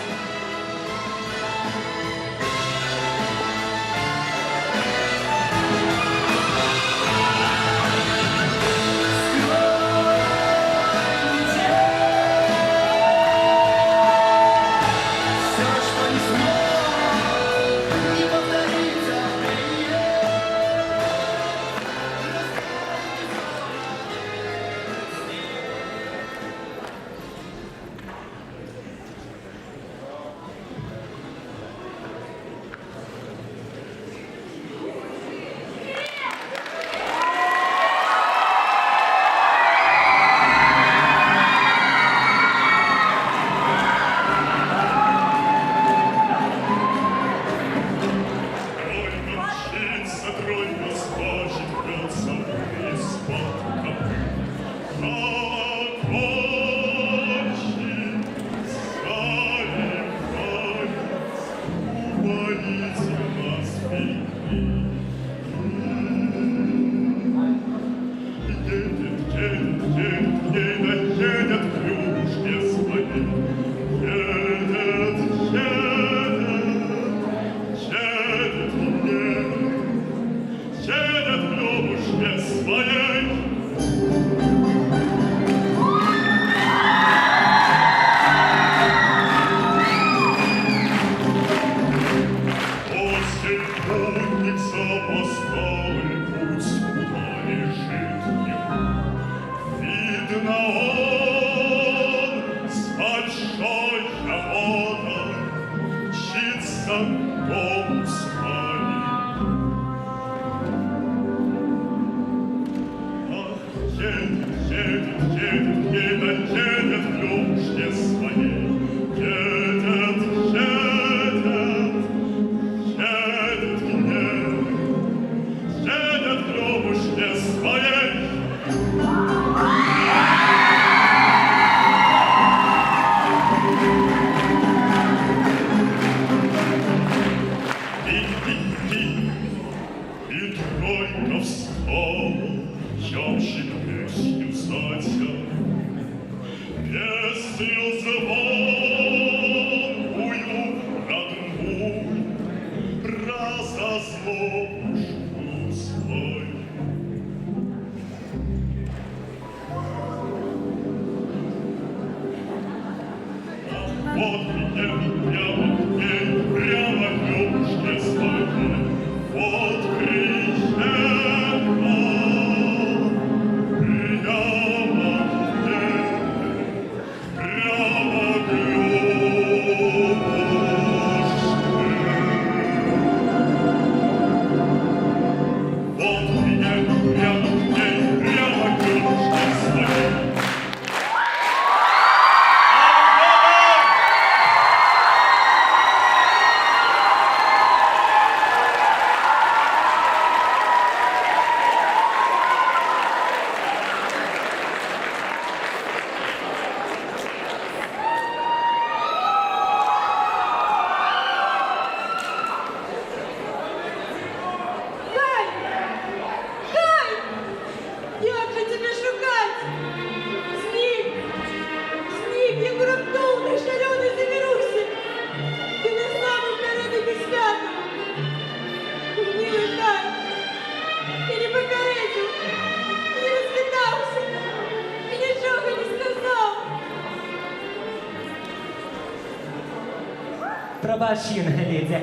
Пробачте, леди,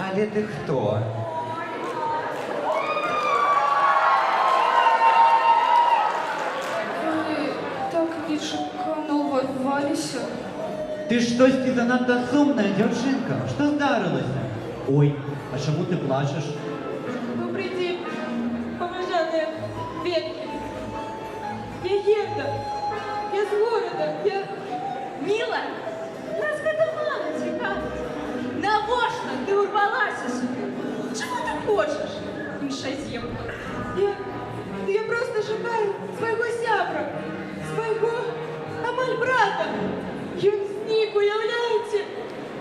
але ти хто? Ви так відшуканувалися. Ти щось ти занадто сумна, дівчинка. Що здарилося? Ой, а чому ти плачеш? Добрый день, уважаемые ветки. Я Герда. Я с города. Я... Мила, нас катавала цікавить. Навошно ти урвалася сюди? Чого ти хочеш? Іншаземка. Ды я проста шукаю свайго сябра, свайго амаль брата. Ён знік, уяўляеце?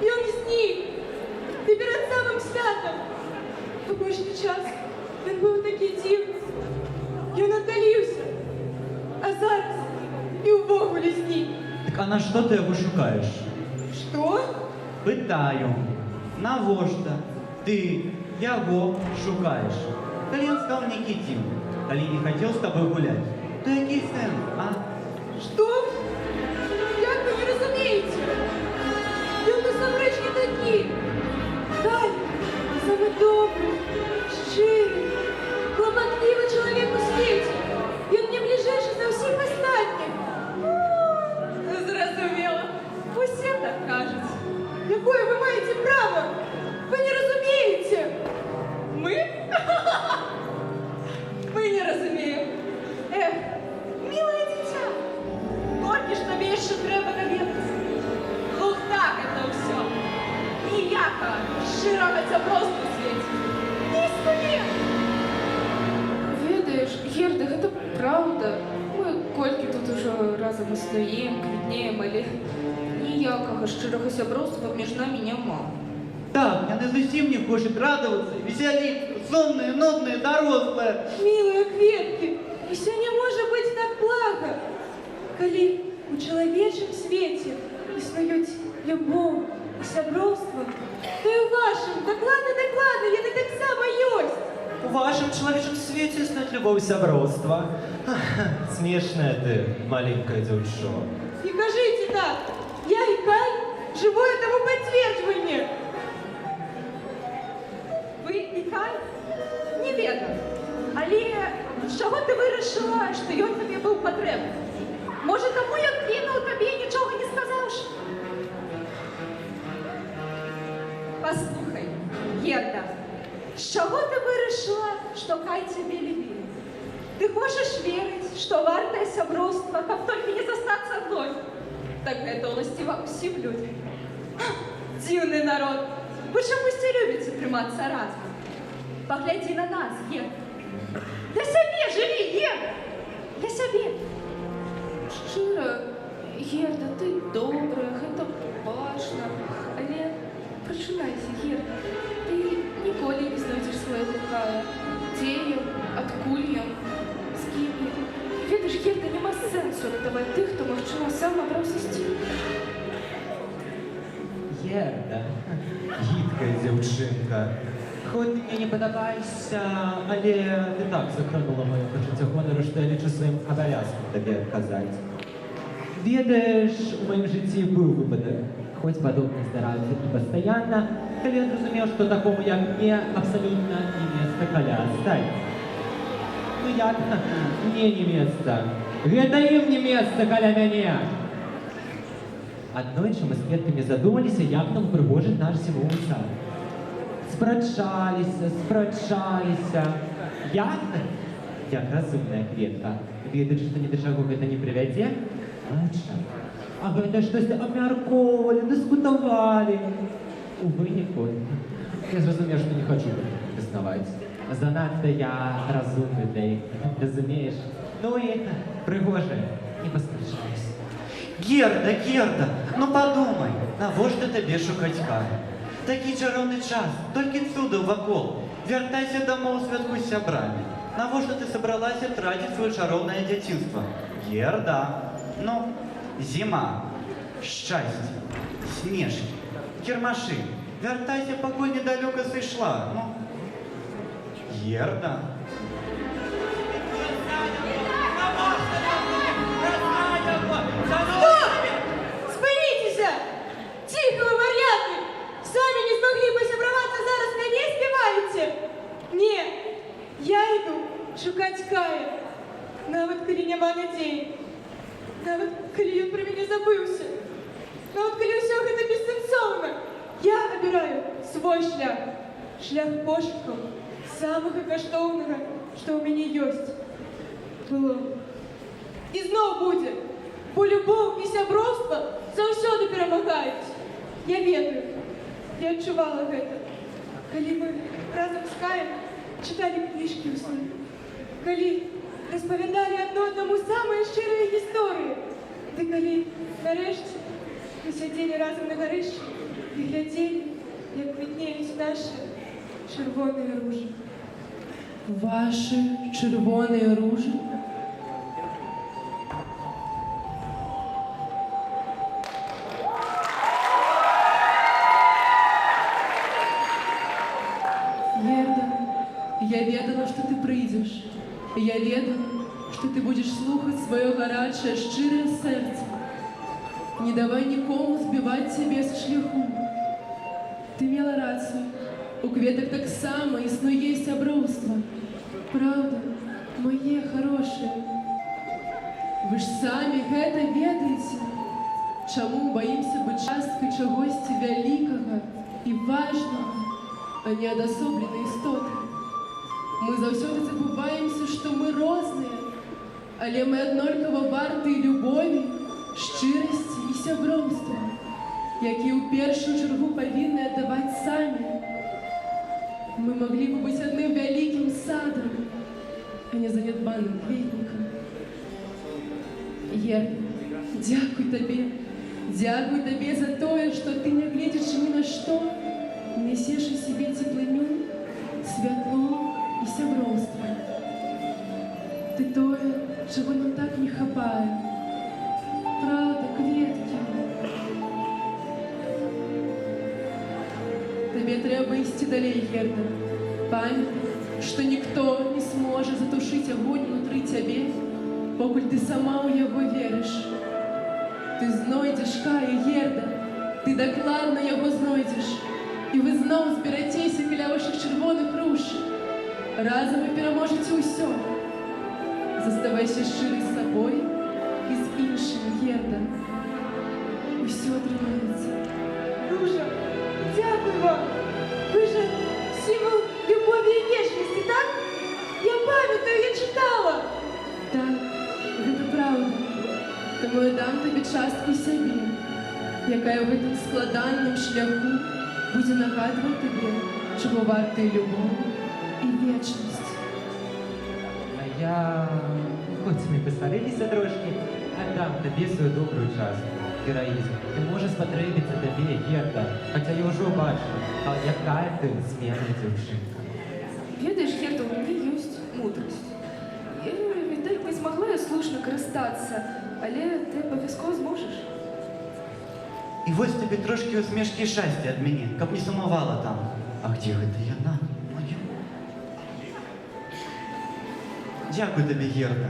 Ён знік. Ды перад самым святам. Апошні час ён быў такі дзіўны. Ён аддаліўся. А зараз і ўвогуле знік. Так а на что ты его шукаешь? Што? Пытаю. Навошта ты его шукаешь? Калі он стал нейкі дзіўны, калі не хотел с тобой гулять, то який сэнс, а? Што? Як вы не разумееце? Ён насамрэч не такі. Дай, самы добры, шчыры, клапатлівы чалавек у свеце. Ён мне бліжэйшы за ўсіх астатніх. Зразумела. Усе так кажуць. Якое вы маеце права? Вы не разумееце. Мы? Мы не разумеем. Эх, милое дитя, толькі ж тобі ще треба навідатися. Ну так это все. Ніякого щирого цяброства у світі. Не існує. Ведаеш, Герда, гэта правда. Мы колькі тут ужо разам існуем, квітнеем, але ніякага шчырага сяброўства між намі няма. Так, яны зусім не хочуць радавацца, весяліцца, сонныя, нудныя, дарослыя. Милые кветки, все не может быть так благо. Калі у чалавечым свеце існуюць любоў і сяброўства, то і ў вашым дакладна, яны таксама ёсць. У вашем человеческом свете снять любовь сяброўства. Смешная ты, маленькая девчонка. Не кажите так, я и Кай живое тому подтверждение. Вы і Кай? Не ведаю. Але з чого ти вирішила, що ён тобі був потрібен? Може, тому ён кинув тобі нічого не сказавши? Послухай, Герда, з чого ти вирішила, що Кай тебе любив? Ти хочеш вірити, що варте сяброўства, каб тільки не застаться одной? Так гэта уластіва усім людям. Дзіўны народ, вы чамусь не любіце трымацца разам? Погляди на нас, Герда. Для сябе жыві, Герда! Для сябе. Шчыра, Герда, ты добрая, гэта бачна. Але прачынайся, Герда. Ты ніколі не знойдзеш свайго Кая. Дзе ён, адкуль ён, з кім ён. Ведаеш, Герда, няма сэнсу ратаваць тых, хто, магчыма, сам набраўся сцін. Герда, гидкая девчинка. Хоть ты мне не подобаешься, але ты так сохранула мое почуття гонору, что я лічу своим обовязком тебе отказать. Ведаешь, у моем житті был выпадок, хоть подобный старался и постоянно, коли я зрозумел, что такому, як мне, абсолютно не место каля оставить. Ну як? Мне не место. Гэта им не место каля мяне. Аднойчы мы з кветкамі задумаліся, як нам прыгожыць наш зімовы сад. Спрачаліся. Як разумная кветка. Ведаеш, што ні да чаго гэта не прывядзе? А гэта штосьці абмяркоўвалі, дыскутавалі. У выніку я зразумеў, што не хачу існаваць. Занадта я разумны для іх, разумееш? Ну і прыгожая, не паспрачаліся. Герда, Герда, ну подумай, навошта табе шукаць Кая? Такі чароўны час, толькі цудаў вакол. Вяртайся дамоў у святку з сябрамі. Навошта ты сабралася траціць сваё чароўнае дзяцінства? Герда, ну, зіма, шчасце, снежкі, кірмашы. Вяртайся, пакуль недалёка сышла, ну. Герда. Стоп! Спынитесь! Тихо, вы вар'яты! Сами не смогли посябраваться, зараз мяне спеваете? Не, я иду шукать Кая. Нават калі няма надзеі. Нават калі ён пра мяне забыўся. Нават калі ўсё гэта бессэнсоўна. Я абіраю свой шлях. Шлях пошукаў самага каштоўнага, што ў мяне ёсць. Было. І зноў будзе. Бо любоў і сяброўства заўсёды перамагаюць. Я ведаю, я адчувала гэта. Калі мы разам з Каем чыталі кніжкі ў сне. Калі розповідали одну одному самі щирі історії. Ти коли нарешті ми сиділи разом на горищі і гляділи, як видніють наші червоні ружі. Ваши червоные ружи? Герда, я ведала, что ты придешь. Я ведала, что ты будешь слухать свое гарячее, щирое сердце. Не давай никому збивать тебе з шляху. Ты мела рацию. У кветок так само існує сябровство. Правда, моє хороше. Ви ж самі гэта ведаеце. Чаму боимся быць часткай чагосьці вялікага і важнага, а не адасобленай істоты. Мы заўсёды забываемся, што мы розныя, але мы аднолькава вартыя любові, шчырасці і сяброўства, якія ў першую чаргу павінны аддаваць самі. Мы могли бы быть одним великим садом, а не занедбанным кветником. Герда, дякуй табе за тое, што ты, нягледзячы ні на што, несеш у себе цеплыню, святло і сяброўства. Ты тое, чаго нам так не хапае. Правда, кветкі. Тебе трэба ісці далей, Герда. Памятай, што ніхто не сможа затушыць агонь унутры цябе, покуль ты сама ў яго верыш. Ты знойдзеш Кая, Герда, ты дакладна яго знойдзеш, і вы зноў зберацеся каля вашых чырвоных руж. Разам вы пераможаце ўсё. Заставайся шчырай з сабой і з іншымі, Герда. Усё атрымаецца. Ружа, дякую вам. Вы же символ любові і ніжності, так? Я пам'ятаю, я читала. Так, гэта правда. Таму я дам табе частку сябе, якая ў гэтым складаным шляху будзе нагадваць табе, чаго вартыя любоў і вечнасць. А я, хоць мы пасварыліся трошкі, аддам табе сваю добрую частку. Гераізм. Ты можа спатрэбіцца табе, Герда, хаця я ўжо бачу, якая ты смелая дзяўчынка. Ведаеш, Герда, у мяне ёсць мудрасць. Я, відаць, не змагла я слушна карыстацца, але ты абавязкова зможаш. І вось табе трошкі усмешкі шчасця ад мяне, каб не сумавала там. А где гэта яна? Моя? Дзякуй табе, Герда.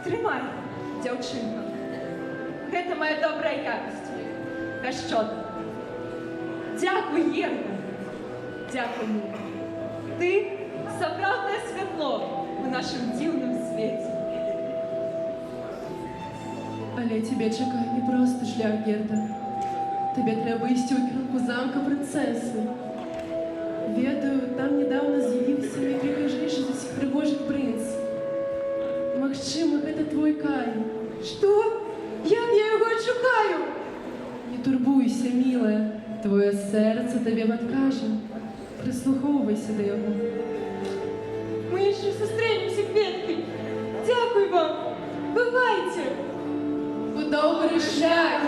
Трымай, дзяўчынка. Гэта моя добрая якасць. Кашчота. Дзякуй, Герда. Дзякуй, мука. Ты сапраўднае святло у нашым дзіўным свеце. Але тебе чакае не просты шлях, Герда. Тебе трэба ісці ў кірунку замка прынцэсы. Ведаю, там недавно з'явіўся найпрыгажэйшы з усіх прыгожых прынц. Магчыма, гэта твой Кай. Што? Як я яго адшукаю? Не турбуйся, мілая. Твоє серце табе падкажа. Прыслухоўвайся да яго. Мы яшчэ сустрэнемся, кветкі. Дзякуй вам. Бывайце. У добры шлях.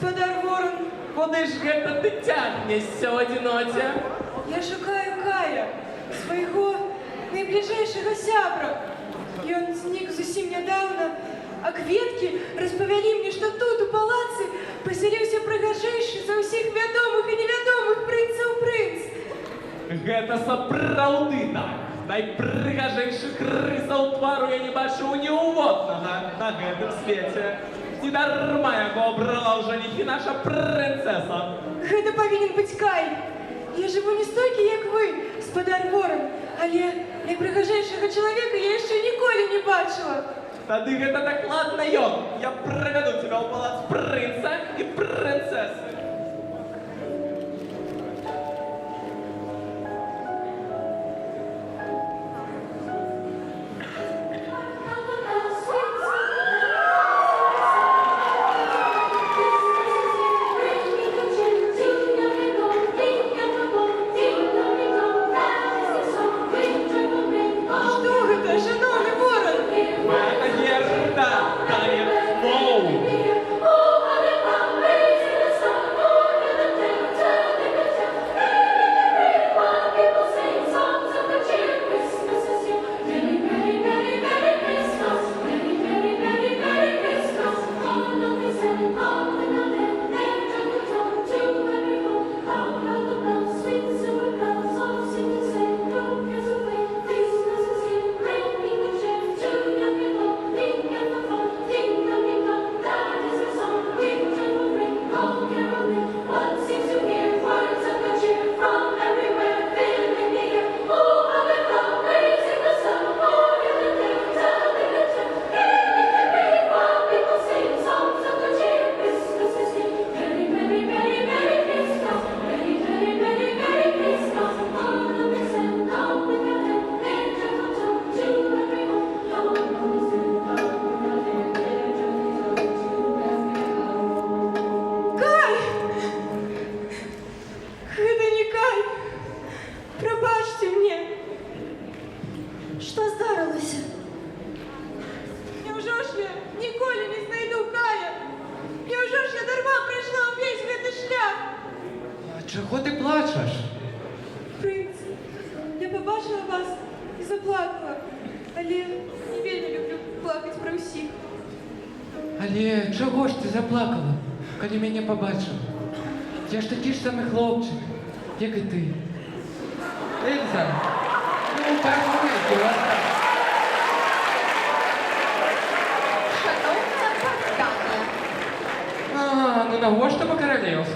Господар Ворон, Куди ж гэта ты цягнешся ў адзіноце? я шукаю Кая, свайго найбліжэйшага сябра. Ён знік зусім нядаўна, а кветкі распавялі мне, што тут, у палацы, пасяліўся прыгажэйшы за ўсіх вядомых і невядомых прынцаў прынц. Гэта сапраўды так. Найпрыгажэйшых рысаў твару я не бачыў ніўводнага на гэтым свеце. Недарма яго абрала ў жаніхі наша прынцэса. Гэта павінен быць Кай. Я жыву не столькі, як вы, спадар Ворон, але найпрыгажэйшага чалавека я яшчэ ніколі не бачыла. Тады гэта дакладна ён. Я правяду цябе ў палац прынца і прынцэсы. Чого ти плачеш? Принц, я побачила вас і заплакала, але не вельмі люблю плакаць пра ўсіх. Але чого ж ти заплакала, коли мене побачив? Я ж такий ж самий хлопчик, як і ти. Ельза, ну, пожалуйте, ласка. Шановна Богдана, А, ну навошта по-королевську?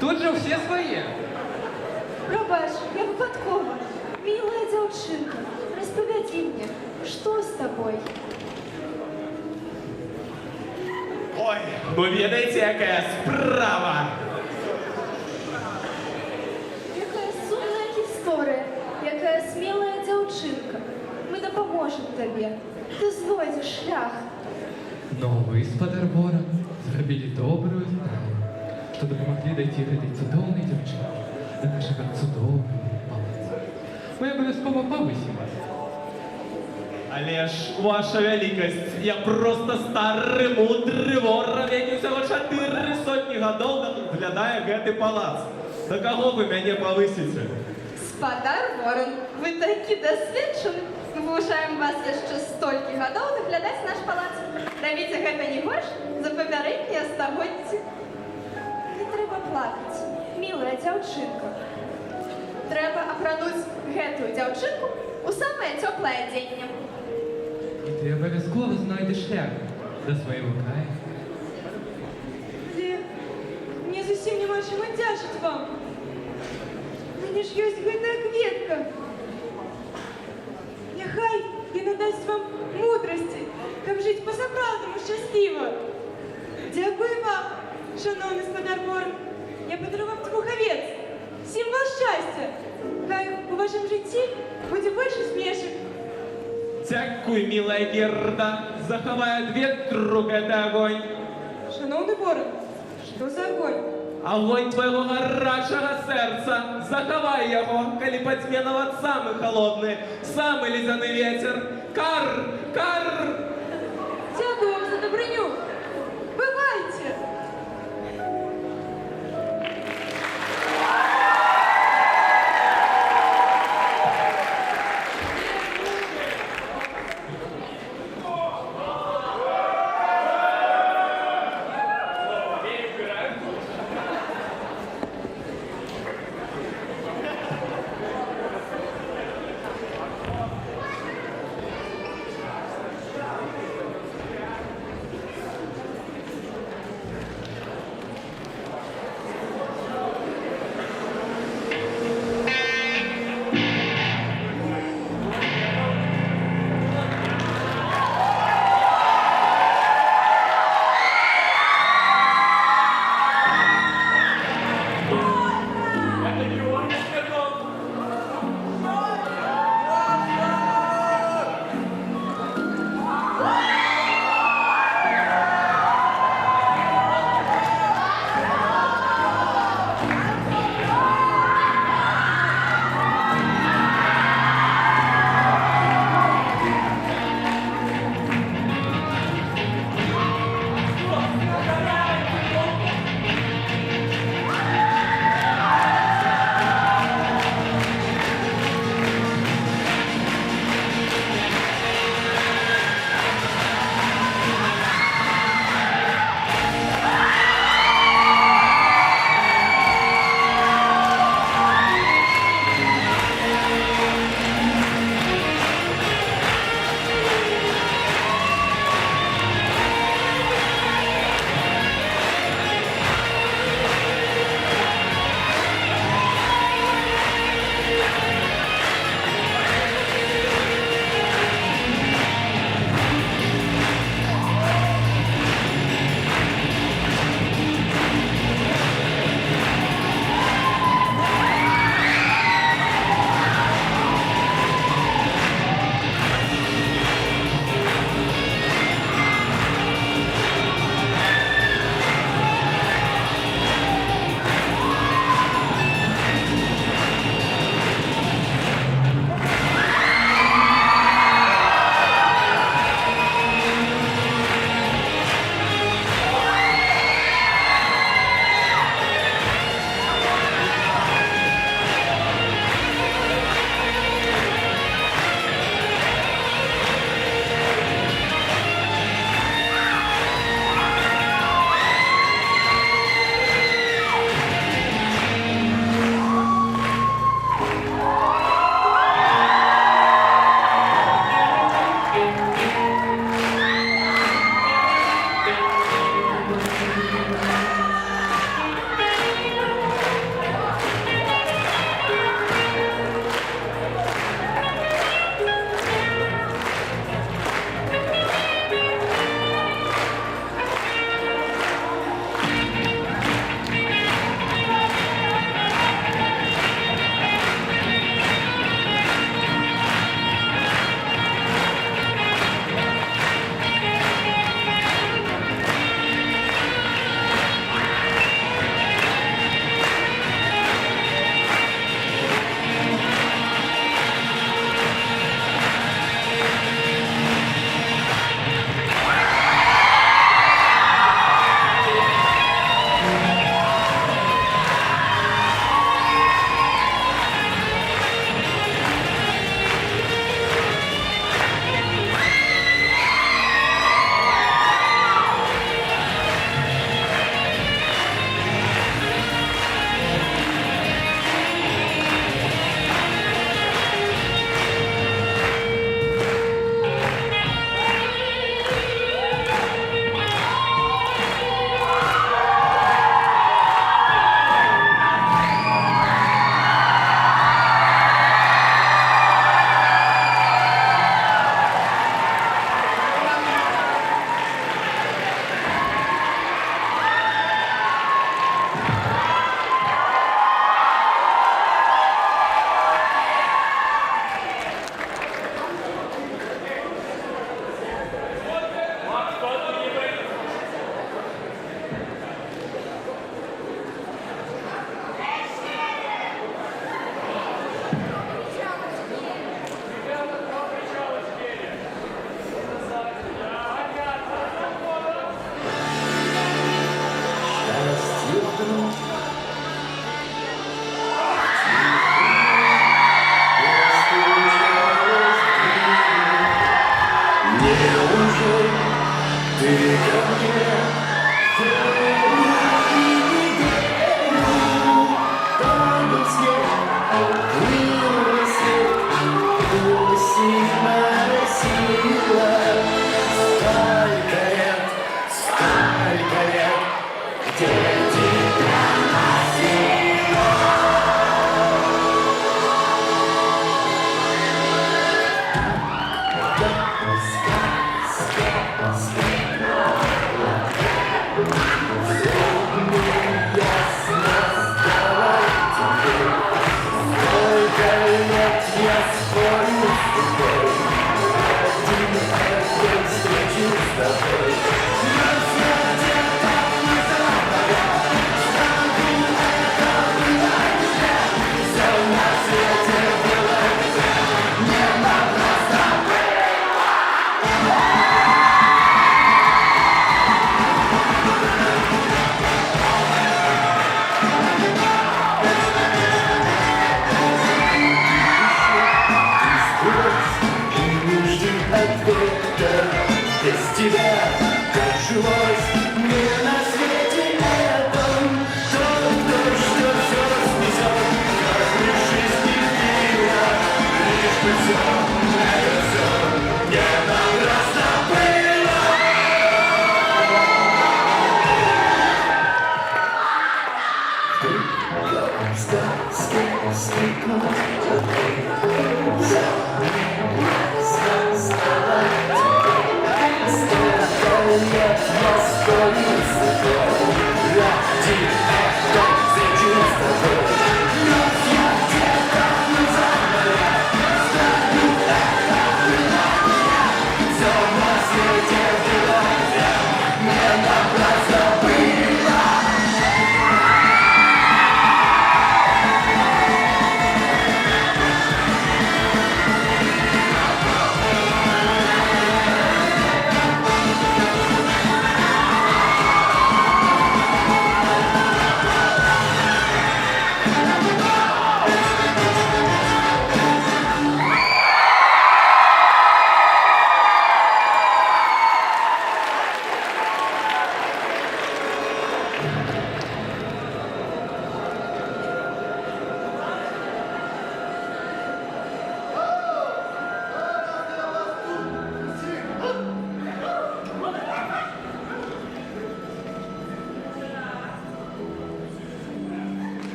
Тут же все свої. Пробач, я випадкова. Милая дзяўчынка, распавядзі мне, што з табой? Ой, вы ведаеце, якая справа? Якая сумная гісторыя, якая смелая дзяўчынка. Мы дапаможам табе. Ты знойдзеш шлях. Но вы, спадар Ворон, зрабілі добрую справу, што дапамаглі дайти гэтай цудоўнай дзяўчыне да нашага цудоўнага палаца. Мы абавязкова павысім вас. Але ж, ваша вялікасць, я просто стары, мудры вор, які ўсяго 400 гадоў наглядае гэты палац. Да каго вы мяне павысіце? спадар Ворон, вы такі дасведчаны. Мы выважаем вас яшчэ столькі гадоў наглядаць наш палац. Равіце гэта не горш за папярэднія стагоддзі. Не трэба плакаць, милая дзяўчынка. Трэба апрануць гэтую дзяўчынку у самае цёплае адзенне. І ты абавязкова знойдзеш шлях да свайго краю. Але мне зусім няма чым аддзячыць вам. У мяне ж ёсць гэтая кветка. Няхай яна дасць вам мудрасці, каб жыць па-сапраўднаму шчасліва. Дзякую вам, шановны спадар Ворон. Я падарував пухавец, сімвал шчасця. Хай у вашым жыцці будзе больш усмешак. Дзякуй, милая Герда, захавай ад ветру гэты агонь. Шановны Ворон, што за агонь? Агонь твайго гарачага сэрца. Захавай яго, калі падзьме нават самы халодны, самы ледзяны вецер. Кар! Кар! Дзякую вам за дабрыню. Бывайце!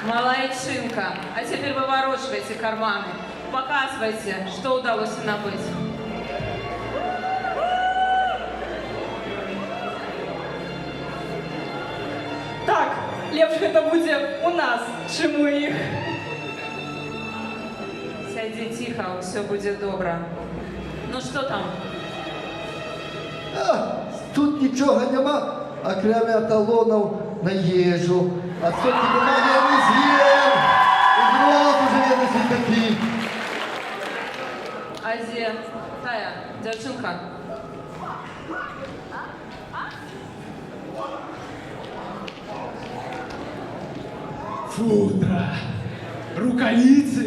Молодчинка. А теперь выворачивайте карманы. Показывайте, что удалось набыть. Так, лепш гэта будзе у нас, чым у іх. Сядзі тихо, все будет добро. Ну что там? Тут нічога няма, акрамя талонаў на ежу. А столькі няма я не з'ем. Узрос уже я на світакі. А где Тая, девчонка? Футра, рукавицы.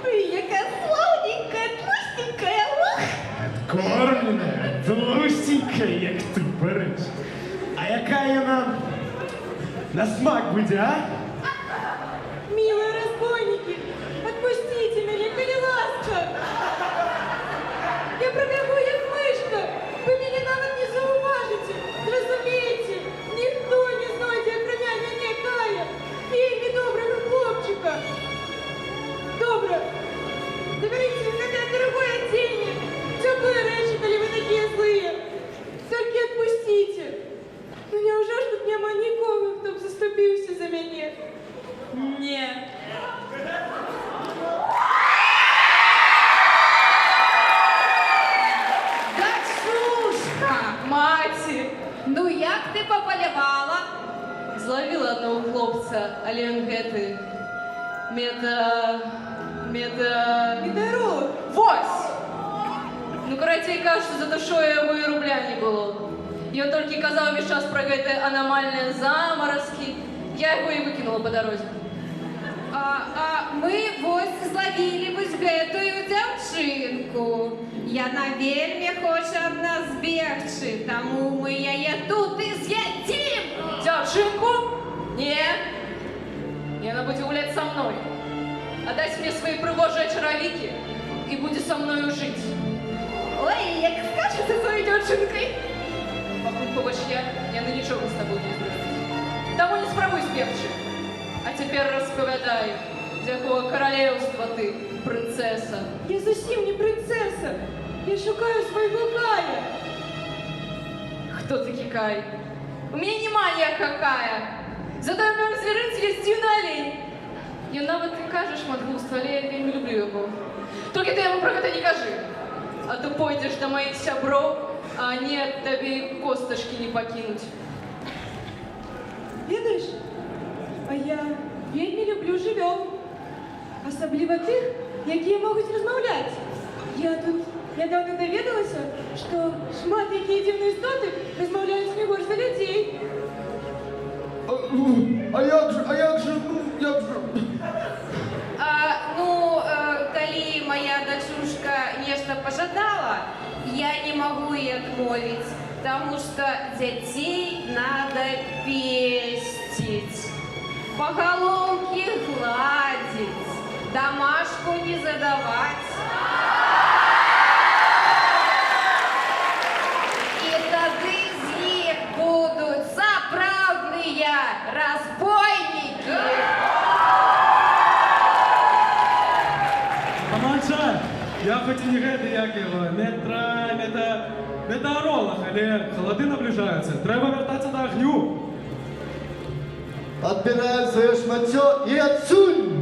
Ой, якая славненькая, тлустенькая, ох! Кормленная, толстенькая, як ти береш. А яка вона на смак буде, а? Милые разбойники, отпустите меня, коли ласка! Я пробегу, як мышка, вы меня навіть не зауважите. Разумеете, ніхто не знойде, кроме мене Кая, вельми доброго хлопчика. Добро, заберите это дорогое оденье, теплые речи, коли вы такие злые. Только отпустите. Ну неужели ж тут нема нікого, хто б заступився за мене? Не. Дачушка, маті, ну як ти пополювала? Зловила одного хлопца, але він гэты Метеоролог. Вось! Ну, короче, кажется, за душою його і рубля не було. І він тільки казав весь час про гэты аномальні заморозки. Я його і викинула по дорозі. А ми ось зловили вось гэтую дзяўчынку. Яна вельмі хоча ад нас збегчы, таму мы яе тут і з'ядзім. Дзяўчынку? Не. Яна будзе гуляць со мной. Отдать мне свои прыгожие чаровики и будешь со мною жить. Ой, як скажеш за свою дзяўчынкай. Пакуль побач я на нічого з тобою не зроблю. Тому не спробуй збегчы. А теперь расповедай, з якого королевства ты, принцесса? Я зовсім не принцеса. Я шукаю свого Кая. Хто такий Кай? У меня нема ніякого Кая. Зато в моем зверинце есть юный олень. Я навіть не кажеш, Мангуст, але я вельми люблю його. Тільки ти йому про це не кажи. А то пойдеш до моїх сябров, а ні, тобі косточки не покинуть. Ведаеш, а я вельми люблю жывёл. Асабліва тых, якія могуць размаўляць. Я тут нядаўна даведалася, што шмат якія дзіўныя істоты размаўляюць не горш за людзей. А як же, Калі моя дачушка нешта пажадала, я не магу і адмовіць. Потому что детей надо пестить, по головке гладить, домашку не задавать. И тады з них будут сапраўдныя разбойники. Аманча, я хоч і не гэты, як його, метеоролог, але холоди наближаються. Треба вертатися до огню. Отбирай свое шматье и отсунь!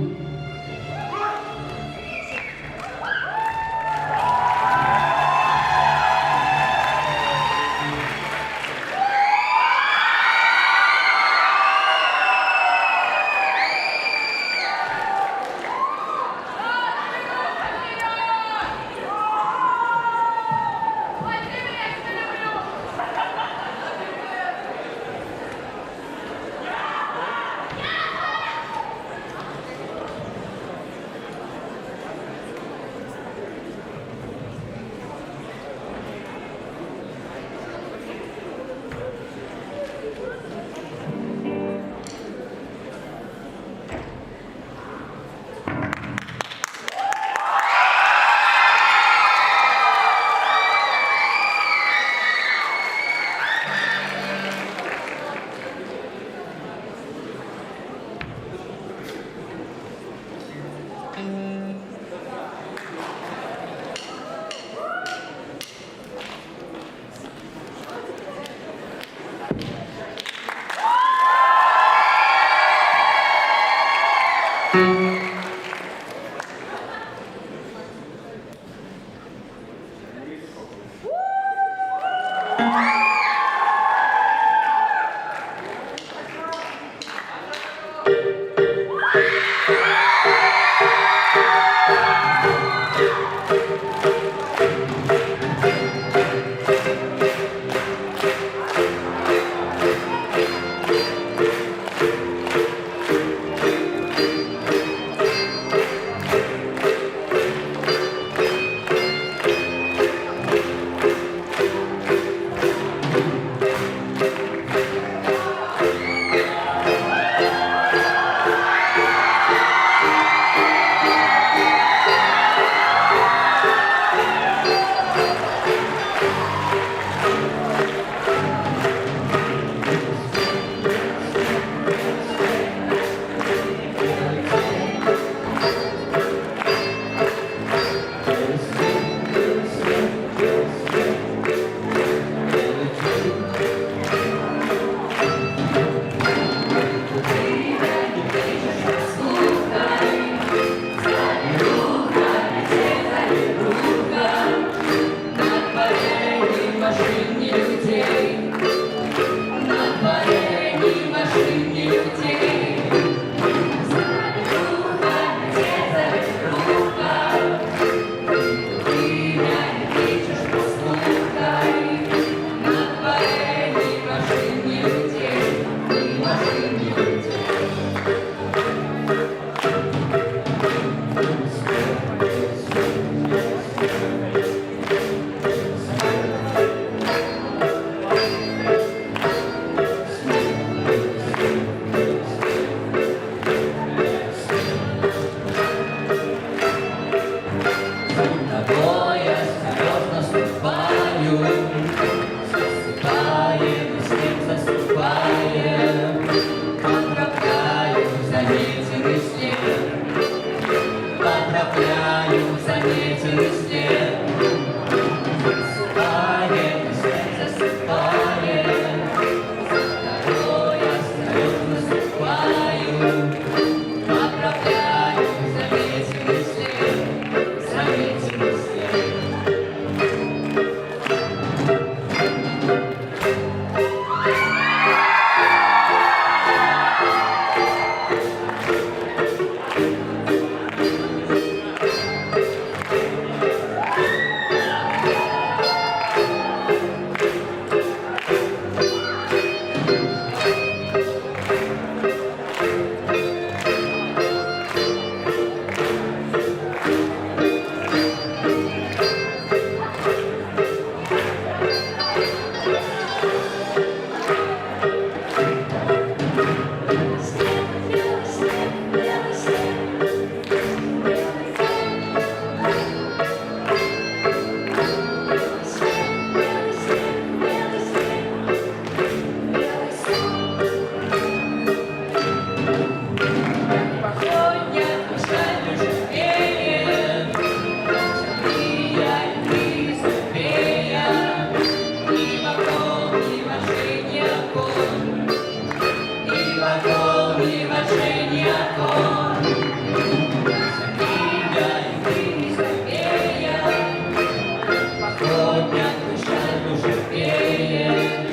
сегодня печаль уже пеет.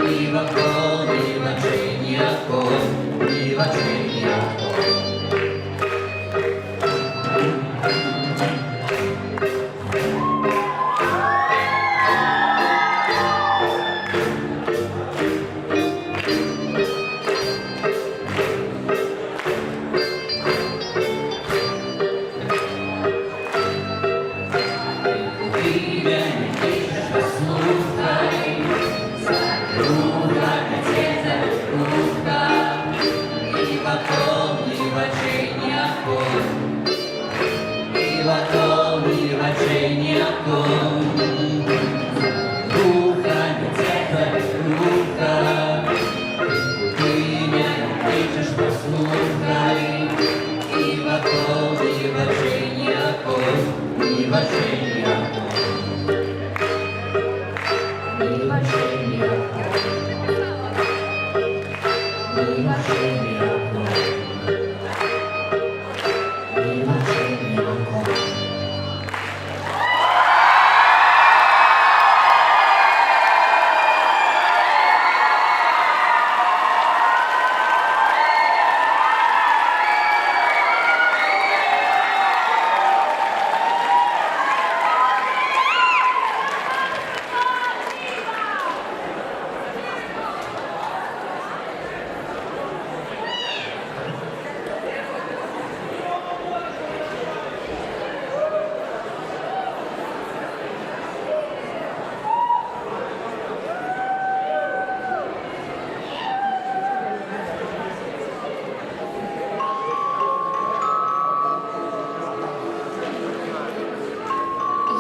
И вокруг, и в очении окон, и в очении окон.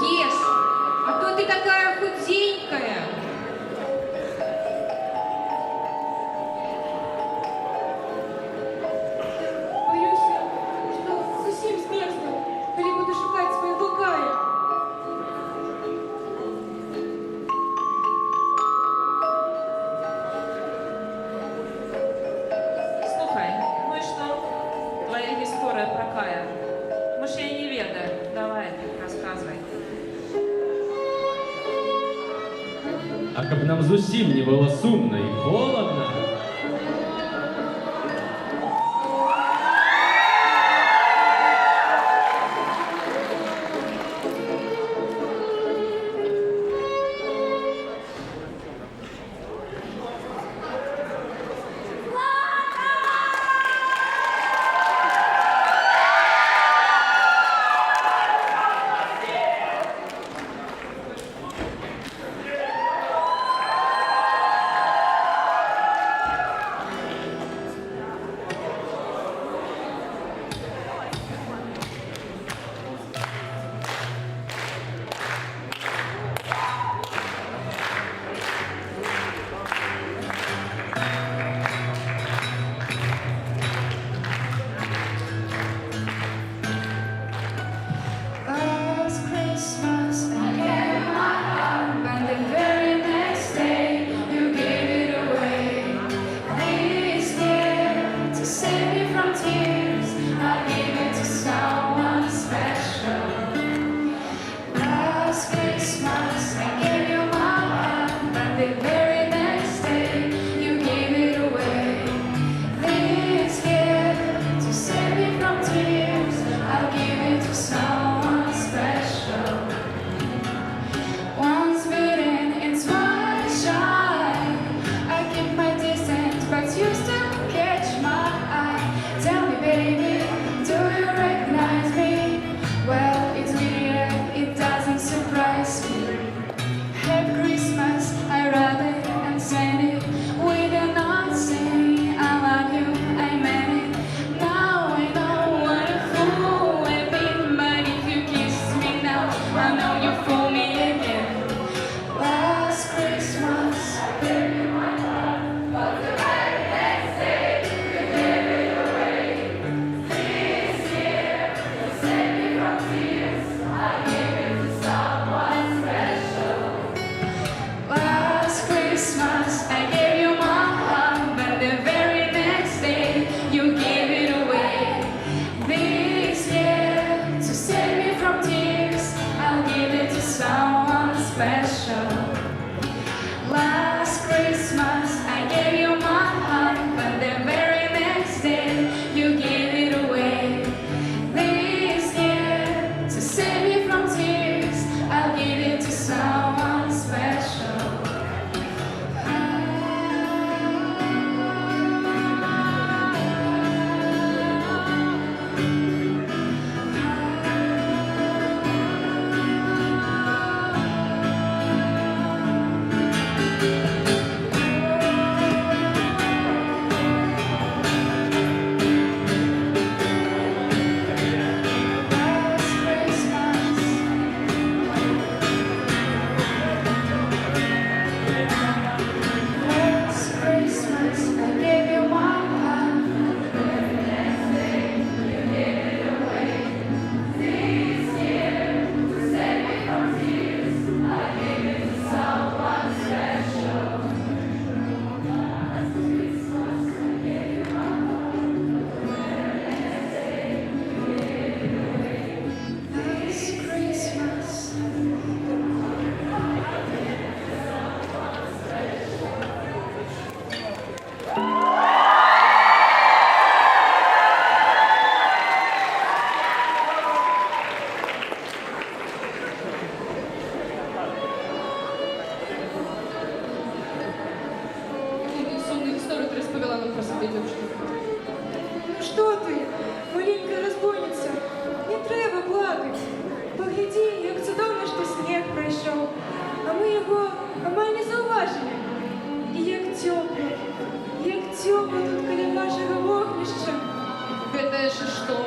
Ешь, а то ты такая худенькая. Боюся, що зовсім змерзну, коли буду шукати свого Кая. Слухай, ну и что? Твоя история про Кая. Мы ж я не ведаю. Давай, рассказывай. А каб нам зусім не было сумно и холодно, special. Last Christmas I gave you my heart, but the very next day you gave it away. This year, to save me from tears, I'll give it to someone special. Сонну історію ти розповіла нам про себе, дівчинка. Що ти, маленька розбойниця? Не треба плакати. Погляді, як чудовно, що сніг пройшов, а ми його амаль не зауважили. І як тепло тут біля вашого вогнища. Гэта ж што?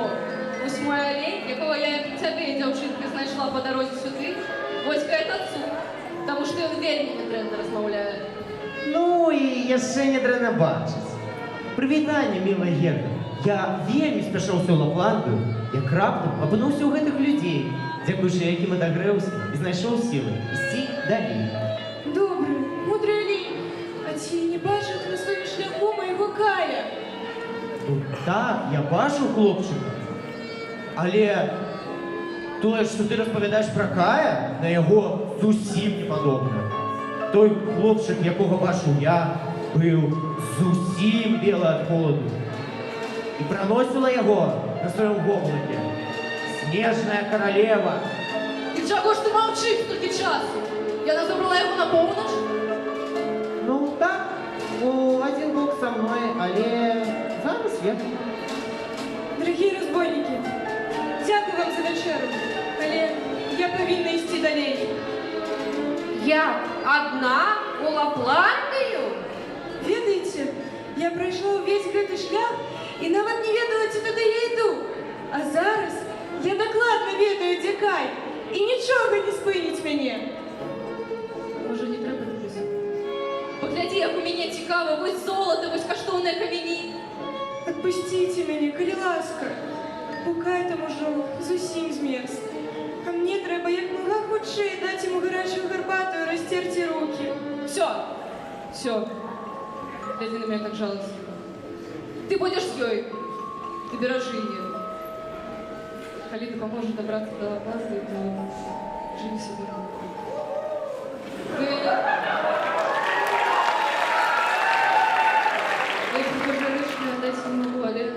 Вось мой олень, якого я як цябе, дзяўчынка, знайшла по дорозі сюди, вось гэта цуд, таму што ён вельмі нядрэнна размаўляе. Ну і яшчэ не дрэнна бачыць. Прывітанне, мілая Герда. Я вельмі спяшаўся ў Лапландыю, як раптам апынуўся ў гэтых людзей, дзякуючы якім адагрэўся і знайшоў сілы ісці далей. Добрый, мудрый олень, а ці не бачыў на сваім шляху майго Кая? Ну, так, я бачу хлопчыка. Але тое, што ты распавядаеш пра Кая, на яго зусім не падобна. Той хлопчык, якога бачу я, быў зусім белы ад холаду. І праносіла яго на сваём воблаке снежная каралева. І чаго ж ты маўчыш столькі часу? Яна забрала яго на поўнач? Ну так, у адзін бок са мной, але зараз я. Дорогие разбойники, дякую вам за вечеру, але я павінна ісці далей. Я одна у Лапландию? Ведаеце, я прайшла ўвесь гэты шлях і нават не ведала, ці туды я іду. А зараз я дакладна ведаю, дзе Кай, і нічога не спыніць мяне. Можа, не трэба дивись. Погляді, як у мяне цікава, вось золото, вось каштоўныя камені. Отпустите мяне, калі ласка. Бо Кай там ужо зусім змерз. А мне трэба як мага хутчэй даць яму гарячую гарбату і расцерці рукі. Все. Глядзі на меня так жалостливо. Ты будешь с ёй. Ты бережи ее. Калі ты поможешь добраться до Лапландии, то живи себе. Я прихожу лишнее отдать не могу, але...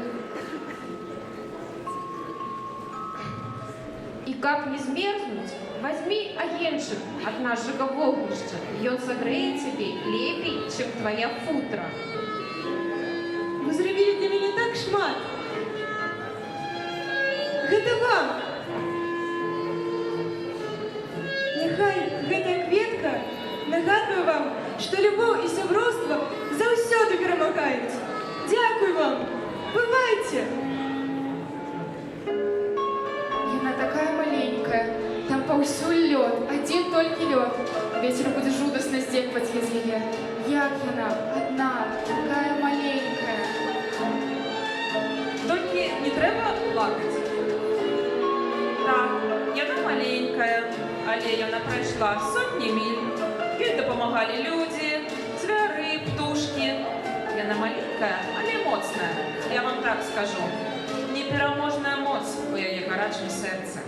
И как не змерзнуть, возьми агеншик от нашего вогнища, и он согреет тебе лепей, чем твоя футра. Вы зрабілі для мяне так шмат. Гэта вам. Няхай гэтая кветка нагадвае вам, што любоў і сяброўства заўсёды перамагаюць. Дзякуй вам. Бывайце. Яна такая маленькая, там паўсюль лёд, адзін толькі лёд. Вецер будзе жудасна здзекваць з яе. Як яна адна, такая маленькая. Толькі не трэба плакаць. Так, яна маленькая, але яна прайшла сотні міль. Ёй дапамагалі людзі, звяры, птушкі. Яна маленькая, але моцная. Я вам так скажу. Непераможная моц у яе гарачым сэрцы.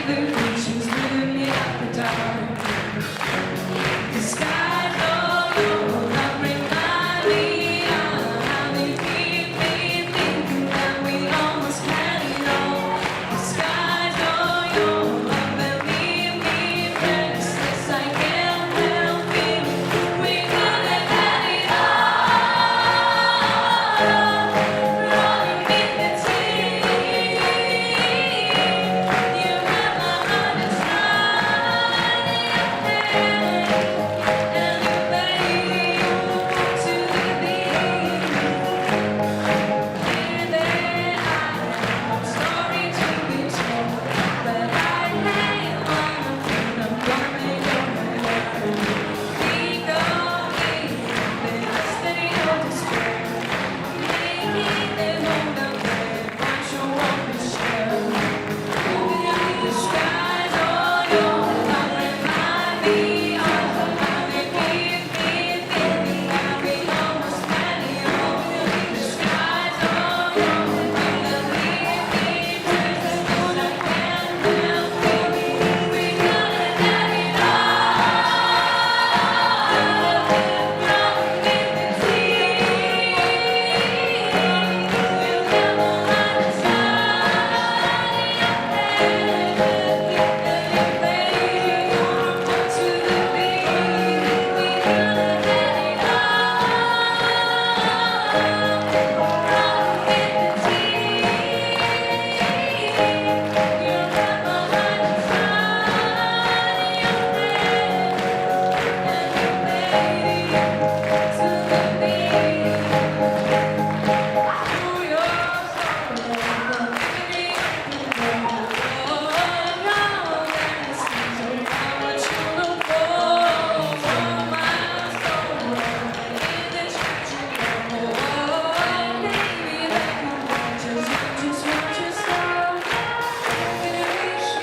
the pictures with me at the dark. The skies all over that remind me of how they keep me thinking that we almost had it all. The skies all over that leave me restless. I can't help feeling we could have had it all. Running in the sea, you have my heart inside your hand, and you fade to the beat. And then I have a story to be told, but I hang on and I'm coming over there. We go in the destiny of despair, making them all the way. Watch your walk and share. The skies all over remind me of how they keep me thinking that we almost had it all. The skies all over leave me restless. I can't help feeling we could have had it all. Running in the sea, we'll have a heart inside your head, and you fade to the beat. We could have had it all. Running in the sea, you'll have a heart inside your head, and you fade to the beat. Through your sorrow, around and season, what you look for my soul in the church you know. Baby, that you want just want to stop. And I wish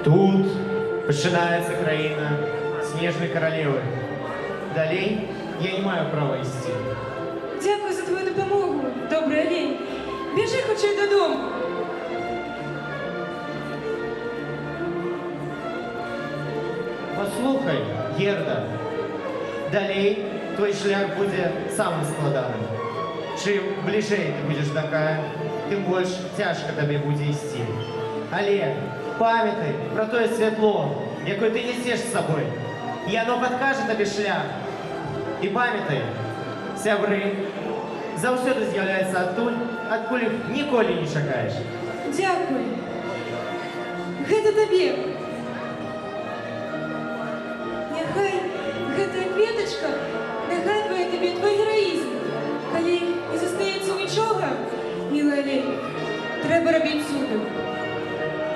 Тут починається країна Снежної королеви. Далей я не маю права йти. Дякую за твою допомогу, добрий олень. Біжи хоч й додому. Послухай, Герда, далей твій шлях буде самим складаним. Чим ближей ти будеш до краю, тим більш тяжко тобі буде йти. Але пам'ятай про те світло, яке ти несеш з собою. І воно підкаже тобі шлях. І пам'ятай, сябри завсюди з'являються оттуль, откуль ніколи не чекаєш. Дякую. Гэта табе. Няхай гэтая кветачка нагадвае табе твой гераізм. Калі не застаецца нічога, мілы алень, трэба рабіць цуды.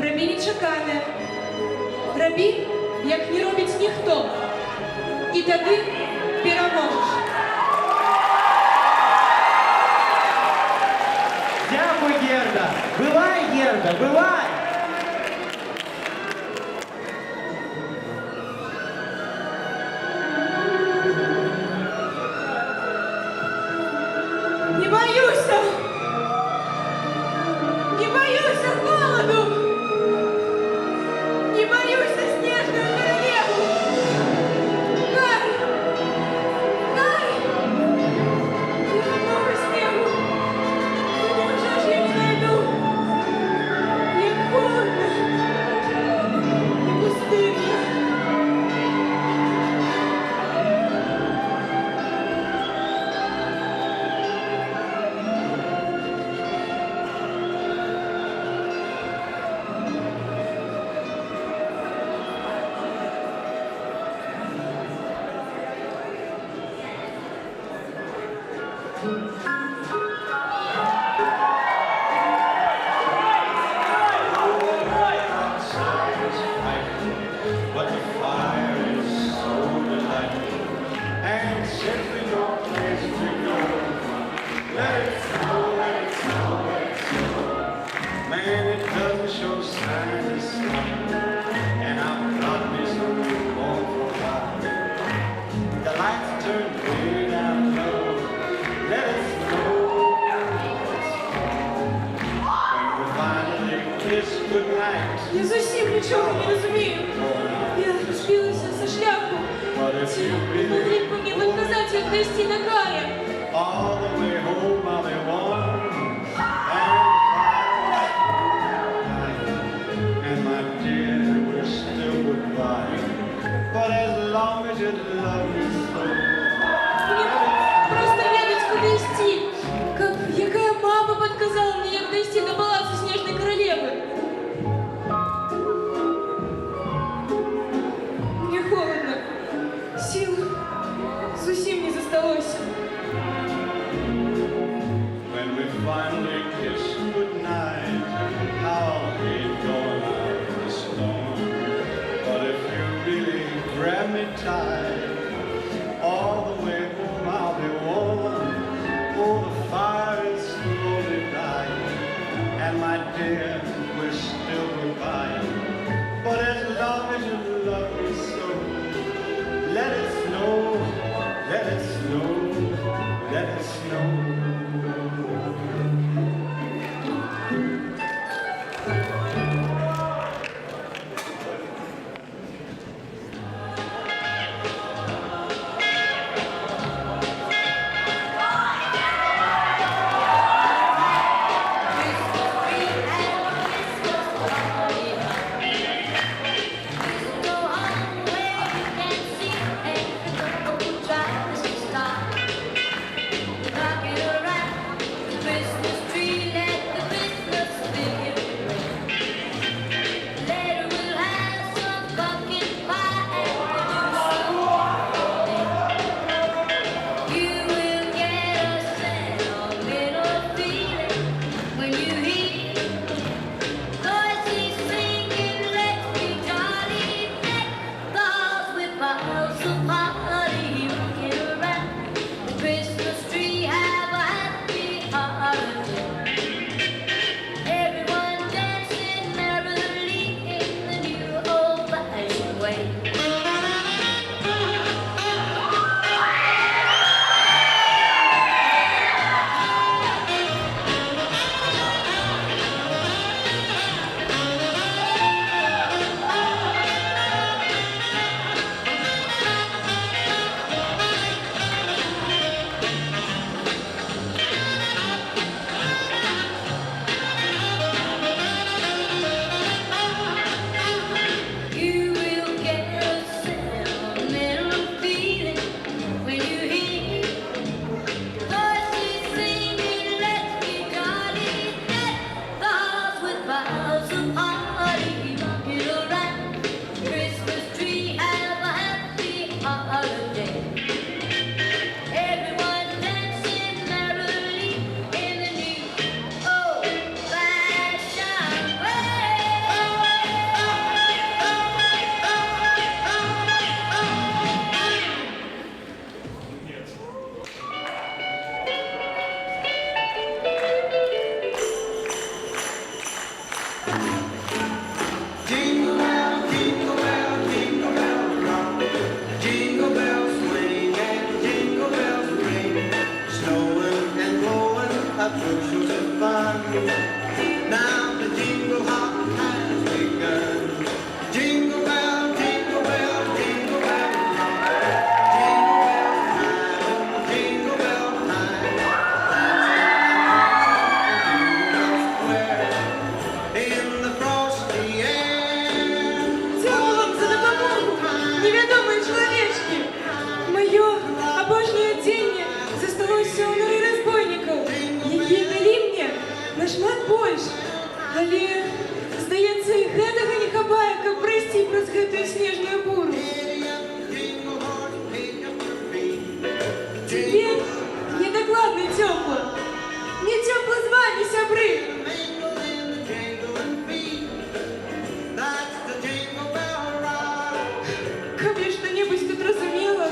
Рабі нечаканае. Рабі, як не робіць ніхто. І Вітя, ти переможеш. Дякую, Герда. Бывай, Герда, бывай. Не боюся! Не боюся холоду! Не боюся снежную королеву! Най! Най! Я много снегу! Неужели ж я не найду? Як холодно! И пустынно! But the fire is so delightful, and simply no place to go. Let it snow, let it snow, let it snow. Man, it doesn't show signs of stopping, and I've got me something more for fire. The lights turn way down low. Let it snow, let it snow. When we finally kiss goodnight. Я зовсім нічого не розумію. Я збилася за шляху. Чи могли б мені підказати, як дійти на края? All the way home I'll be warm and my dear, we're still goodbye. But as long as you love me so, Мне просто ведать, куда идти. Какая мама подсказала мне, як дойти до палацу Снежной Королевы. Мне холодно. Сил зовсім не засталося. when we finally kiss goodnight, I'll hate going out in the storm. But if you really grab me tight, all the way home I'll be warm. Oh, the fire is slowly dying, and my dear, we're still goodbye. But as long as you love me so, let it snow, let it snow. паўсёлнары разбойнікаў, якія далі мне нашмат больш. Але, здаецца, і гэтага не хапае, каб прайсці праз гэтую снежную буру. Теперь мне докладно тепло. Мне тепло с вами, сябры. Каб я что-нибудь тут разумела.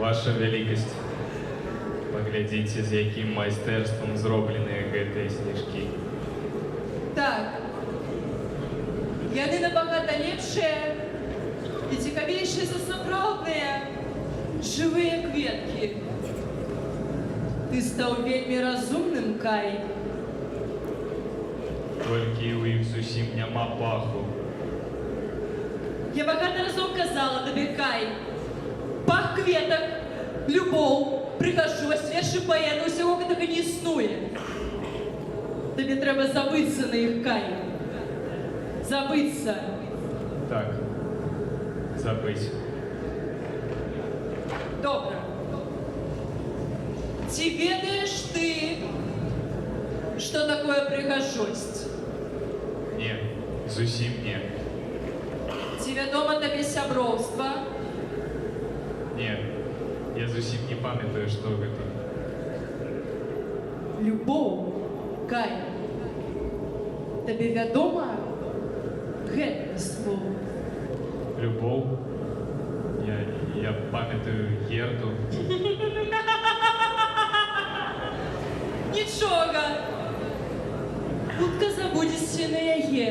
Ваша великость, паглядзіце, з якім майстэрствам зробленыя гэтыя сніжкі. Так, яны набагата лепшыя і цікавейшыя за живыя кветкі. Ты стаў вельмі разумным, Кай. Толькі ў іх зусім няма паху. Я багато разоў казала табе, Кай. Пах кветак, любоў, прыгажосць, вершы паэта, усяго гэтага не існуе. Табе трэба забыцца на іх, Кай. Забыцца. Так, забыць. Добра. Ці ведаеш ты, што такое прыгажосць? Не, зусім не. Ці вядома табе сяброўства? Не, я зусім не памятаю, што гэта. Любоў, Кай. Табе вядома гэта слово? Любоў? Я памятаю Герду. Нічога. Хутка забудзешся на яе.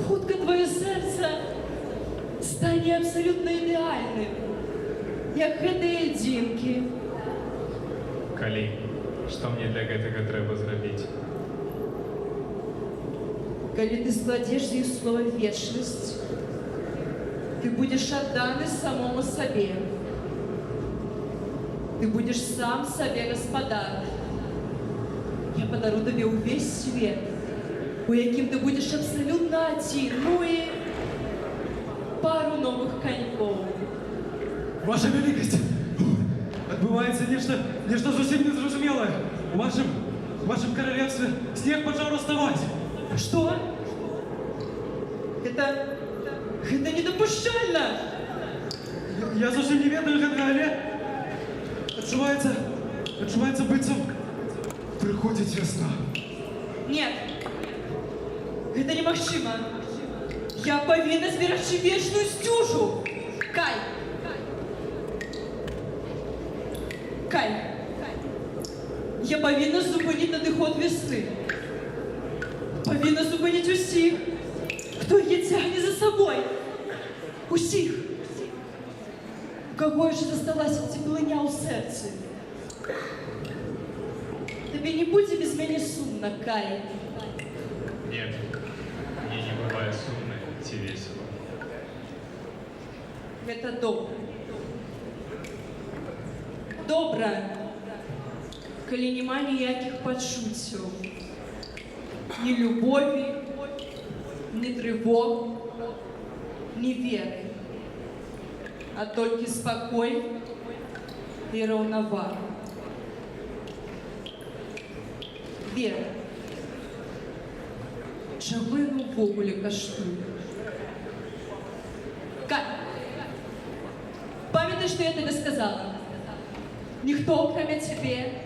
Хутка твоё сэрца стане абсалютна ідэальным, як гэтыя дзінкі. Калі, што мне для гэтага трэба зрабіць? Калі ты складзеш з іх слова вечнасць, ты будзеш адданы самому сабе. Ты будзеш сам сабе гаспадар. Я падару табе ўвесь свет, у якім ты будзеш абсалютна адзін, ну і пару новых канькоў. Ваша вялікасць, адбываецца нешта зусім незразумелае. У вашым каралевстве снег пачаў раставаць. Што? Гэта недапушчальна! Я зусім не ведаю гэтага, але адчуваецца быццам прыходзіць вясна. Нет, гэта немагчыма. Я павінна зберагчы вечную сцюжу. Кай! Кай! Я павінна зупыніць надыход весны. Павінна зупыніць усіх, хто яе цягне за сабой. Усіх. У каго яшчэ засталася цеплыня ў сэрцы. Табе не будзе без мяне сумна, Кай. Нет, мне не бывае сумна ці весела. Гэта добра. Добра, калі няма ніякіх пачуццяў. Ні любові, ні трывог, ні веры. А толькі спакой і раўнавага. Вера. Чаго я ўвогуле каштую? Кай, памятай, што я табе сказала. Ніхто, акрамя цябе,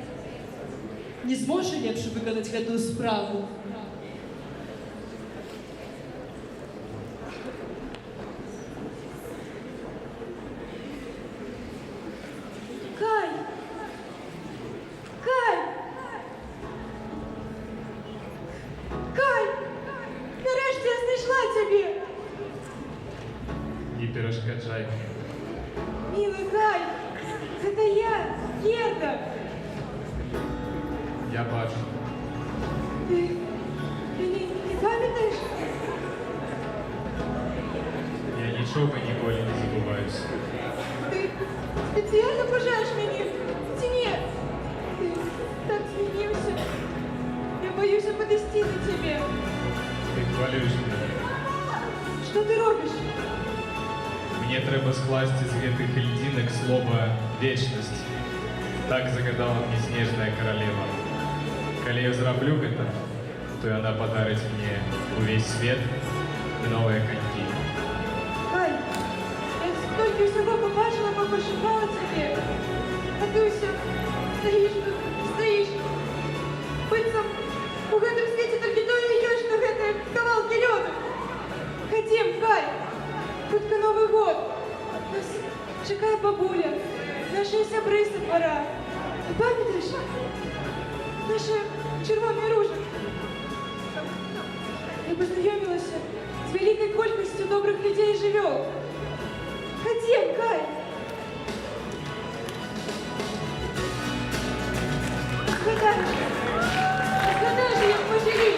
не зможа лепш выканаць гэтую справу. Кай! Кай! Кай! Нарешті я знайшла цябе! Не перашкаджай. Милый Кай! Гэта я, Герда! Я бачу. Ты не памятаеш? Я нічога ніколі не забываюся. Ты специально пожаешь мяне? Ці не? Ты так змяніўся. Я боюся падысці да цябе. Ты хвалюеш мяне. Што ты робіш? Мне трэба скласці з гэтых льдзінак слова «вечнасць». Так загадала мне снежная каралева. Калі я зраблю гэта, то яна падарыць мне увесь свет і новыя канькі. Кай, я столькі ўсяго побачила, пошукала цябе. А ты ўсё стаіш. Быццам у гэтым свеце толькі тое ёсць, што гэтыя кавалкі лёду. Хадзім, Кай, хутка Новы год. Нас чакае бабуля, нашыя сябры са двара. Ты памятаеш? Наша чырвоная ружа. Я пазнаёмілася з вялікай колькасцю добрых людзей і жывёл. Хадзім, Кай! згадаєш? Згадаєш, як ми жили?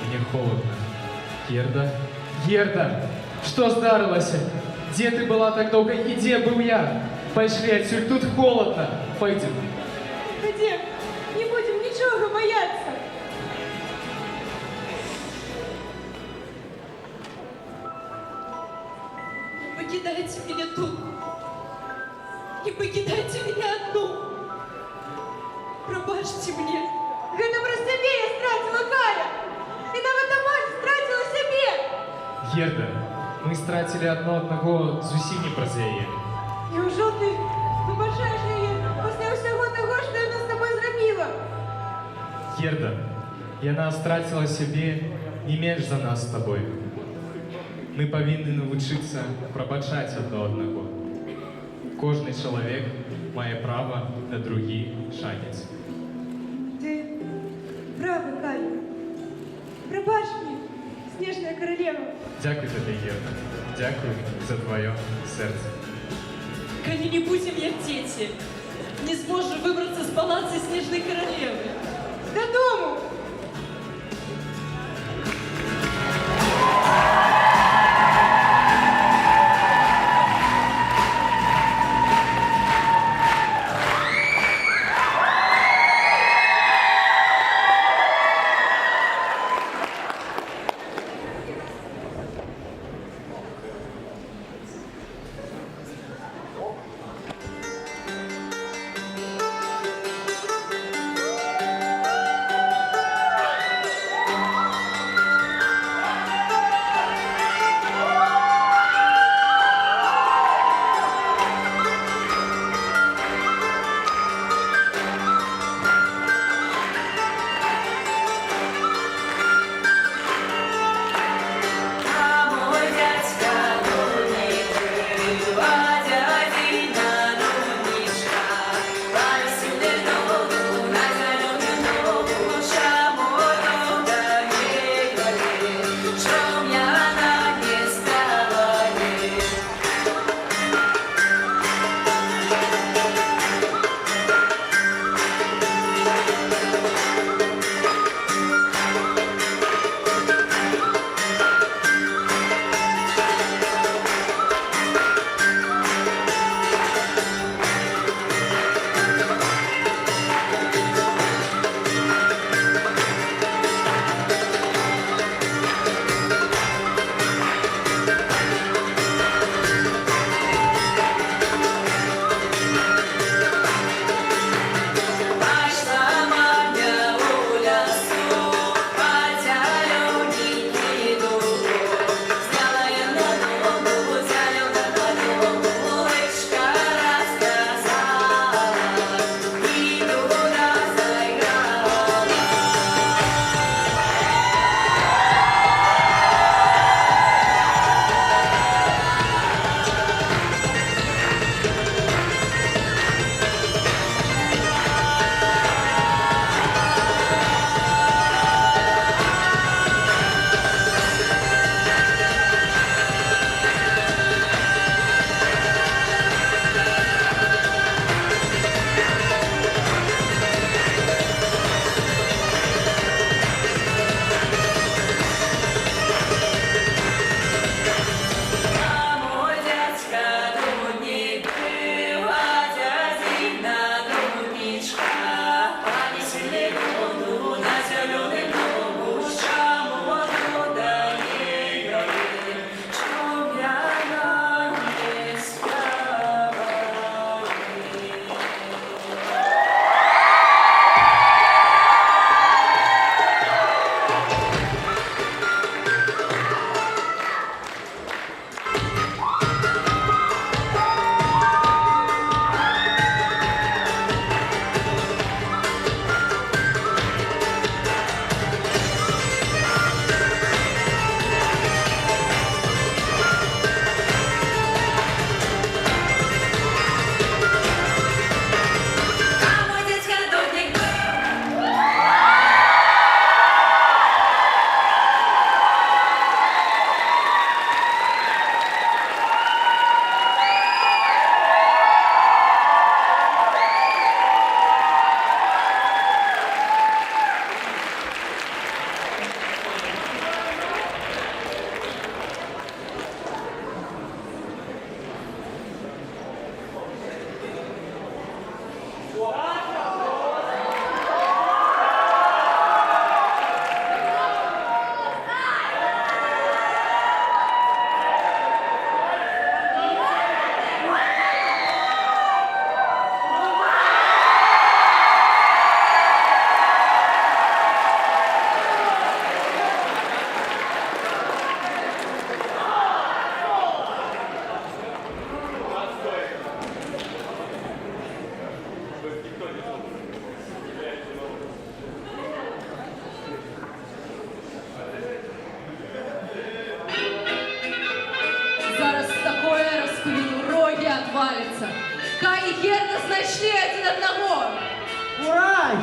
Мне холодно. Герда? Герда, что здарилося? Где ты была так долго и где был я? Пошли отсюда, тут холодно. Пойдем. Ходім, не будемо нічого боятися. Не покидайте меня тут. Не покидайте меня одну. Пробачьте мне. Гэта праз цябе я стратила Кая. І нават мать стратила сябе. Герда, мы стратили одного зусім не праз яе. Няўжо ты выбачаеш яе пасля ўсяго таго, што яна з табой зрабіла? Герда, яна страціла сябе не менш за нас з тобой. Мы павінны навучыцца прабачаць адно аднаго. Кожны чалавек мае права на другі шанец. Ты правы, Кай. Прабач мне, снежная королева. Дзякуй табе, Герда. Дзякуй за твоё сэрца. Коли не будем як дети, не сможем выбраться с палаца Снежной Королевы. Додому!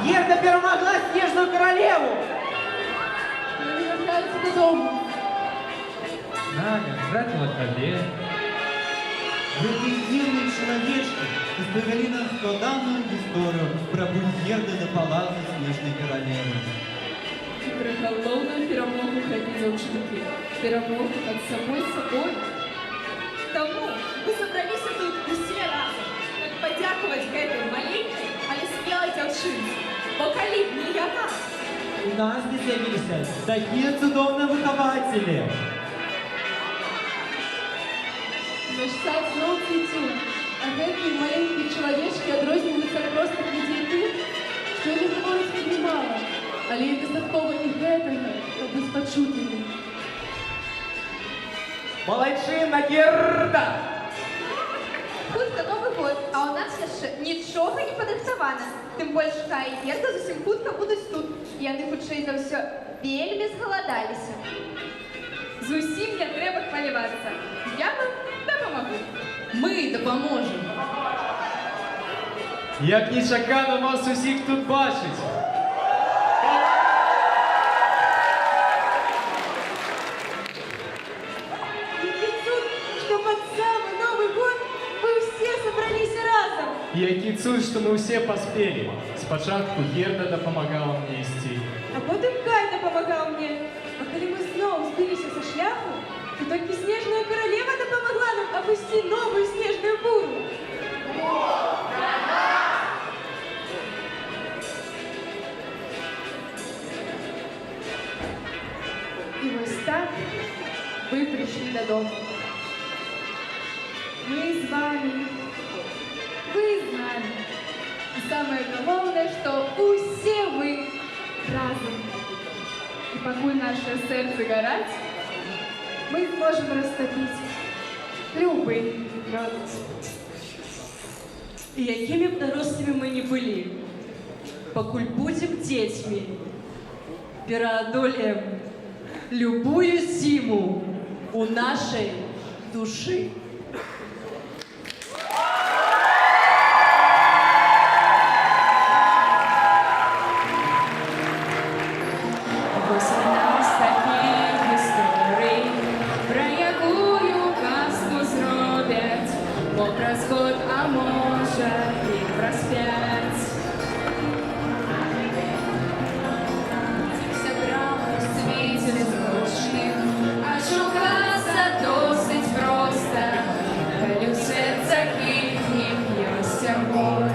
Герда перемогла Снежную Королеву! Они вертаются додому. Надя втратила победу. Вы единые человечки рассказали нам складанную историю про путь Герды до палаца Снежной Королевы. Про головную перемогу гэтай дзяўчынкі, перемогу над самой собой. Тому мы собрались тут усе разом, каб падзякаваць гэтай маленькай, але смелай дзяўчынцы. Бо калі б не яна, У нас здесь явились такие чудовные выхователи. Наш сад зноў цвіцуе, а гэтыя маленькія чалавечкі адрозніваюцца ад простых людзей тым, што яны гавораць вельмі мала, але ім дастаткова і гэтага, каб быць пачутымі. Малайчына, Герда! хутка Новы год, а у нас яшчэ нічога не падрыхтавана. Тым больш Кая і Герда зусім хутка будуць тут. Яны, хутчэй за ўсё, вельмі згаладаліся. Зусім не трэба хвалявацца. Я вам дапамагу. Мы дапаможам. Як нечакана вас усіх тут бачить. Який цуд, что под самый Новый год вы все собрались разом. Які цуд, що ми всі поспели. Спочатку Герда допомагала мені йти. А потом Кай допомагал мне. А коли мы снова сбились со шляху, то только Снежная Королева допомогла нам обвести новую снежную буру. І ось так ви прийшли додому. Ми з вами, ви з нами. І саме головне, що усі ви разом. І поки наше серце горить, ми зможемо розтопити любий лед. И якими б дорослыми мы ни были, покуль будем детьми, преодолеем любую зиму у нашей души. Вось одна з таких історій, про якую казку зроблять, бо праз год, а може і праз 5. Зібралось в світі незручних, а шукаться досить просто, коли в серцях їхніх є огонь.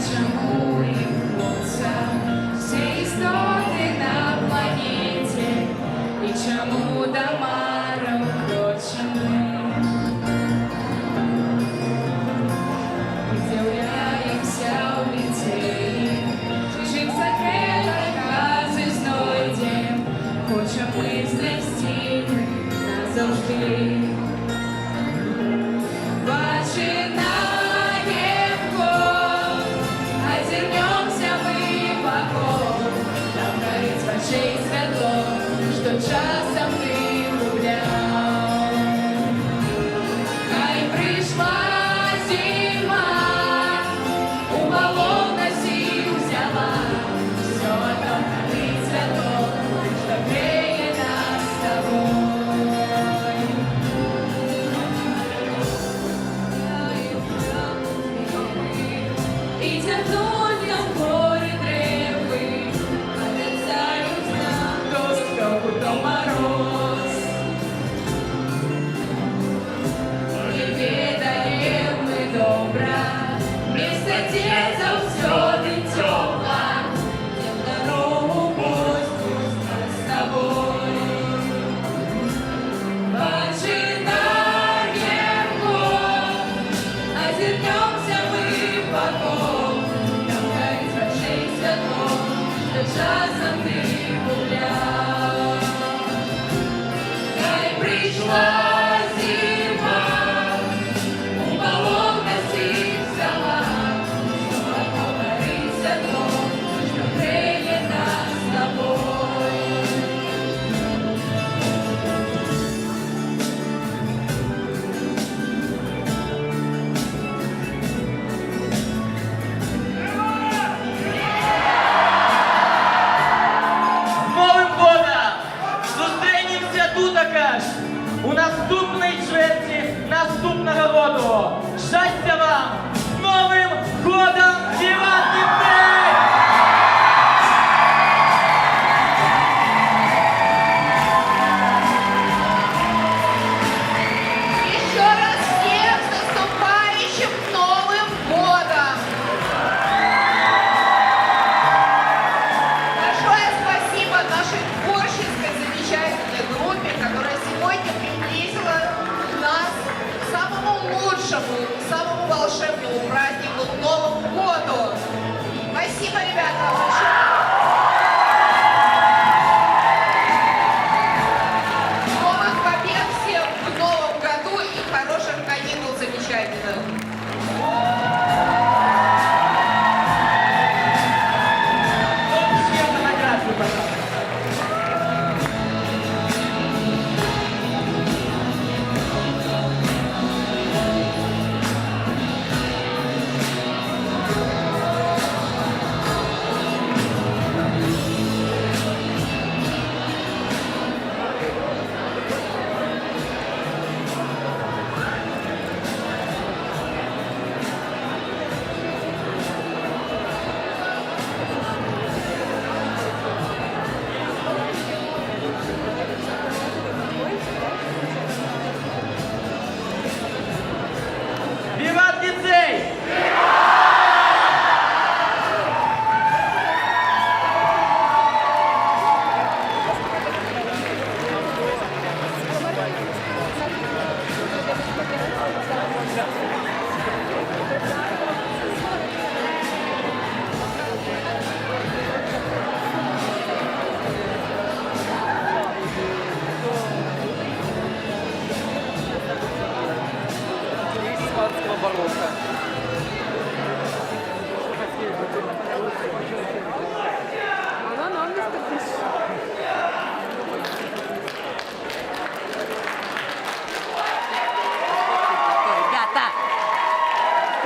Чому їм хочеться всі істоти на планеті, і чому до марок хочемо ми з'являємося у ліцеї, чужих секретах кази знайдем, хочемо ми знести назавжди. Починаємо год, озирнемся мы вокруг, нам горит в очей светло, что часом ты гулял. Хай пришла зима, у баллона сил взяла, все одно горит светло, что греет нас с тобой. І тягнуть нам гори древи, а не царю знак, то спеку, то мороз.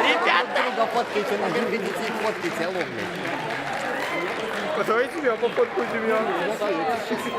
Ребята! Друга фоткайте, наверное, детей фоткайте, алло, блядь. Давайте я пофоткаю тебя.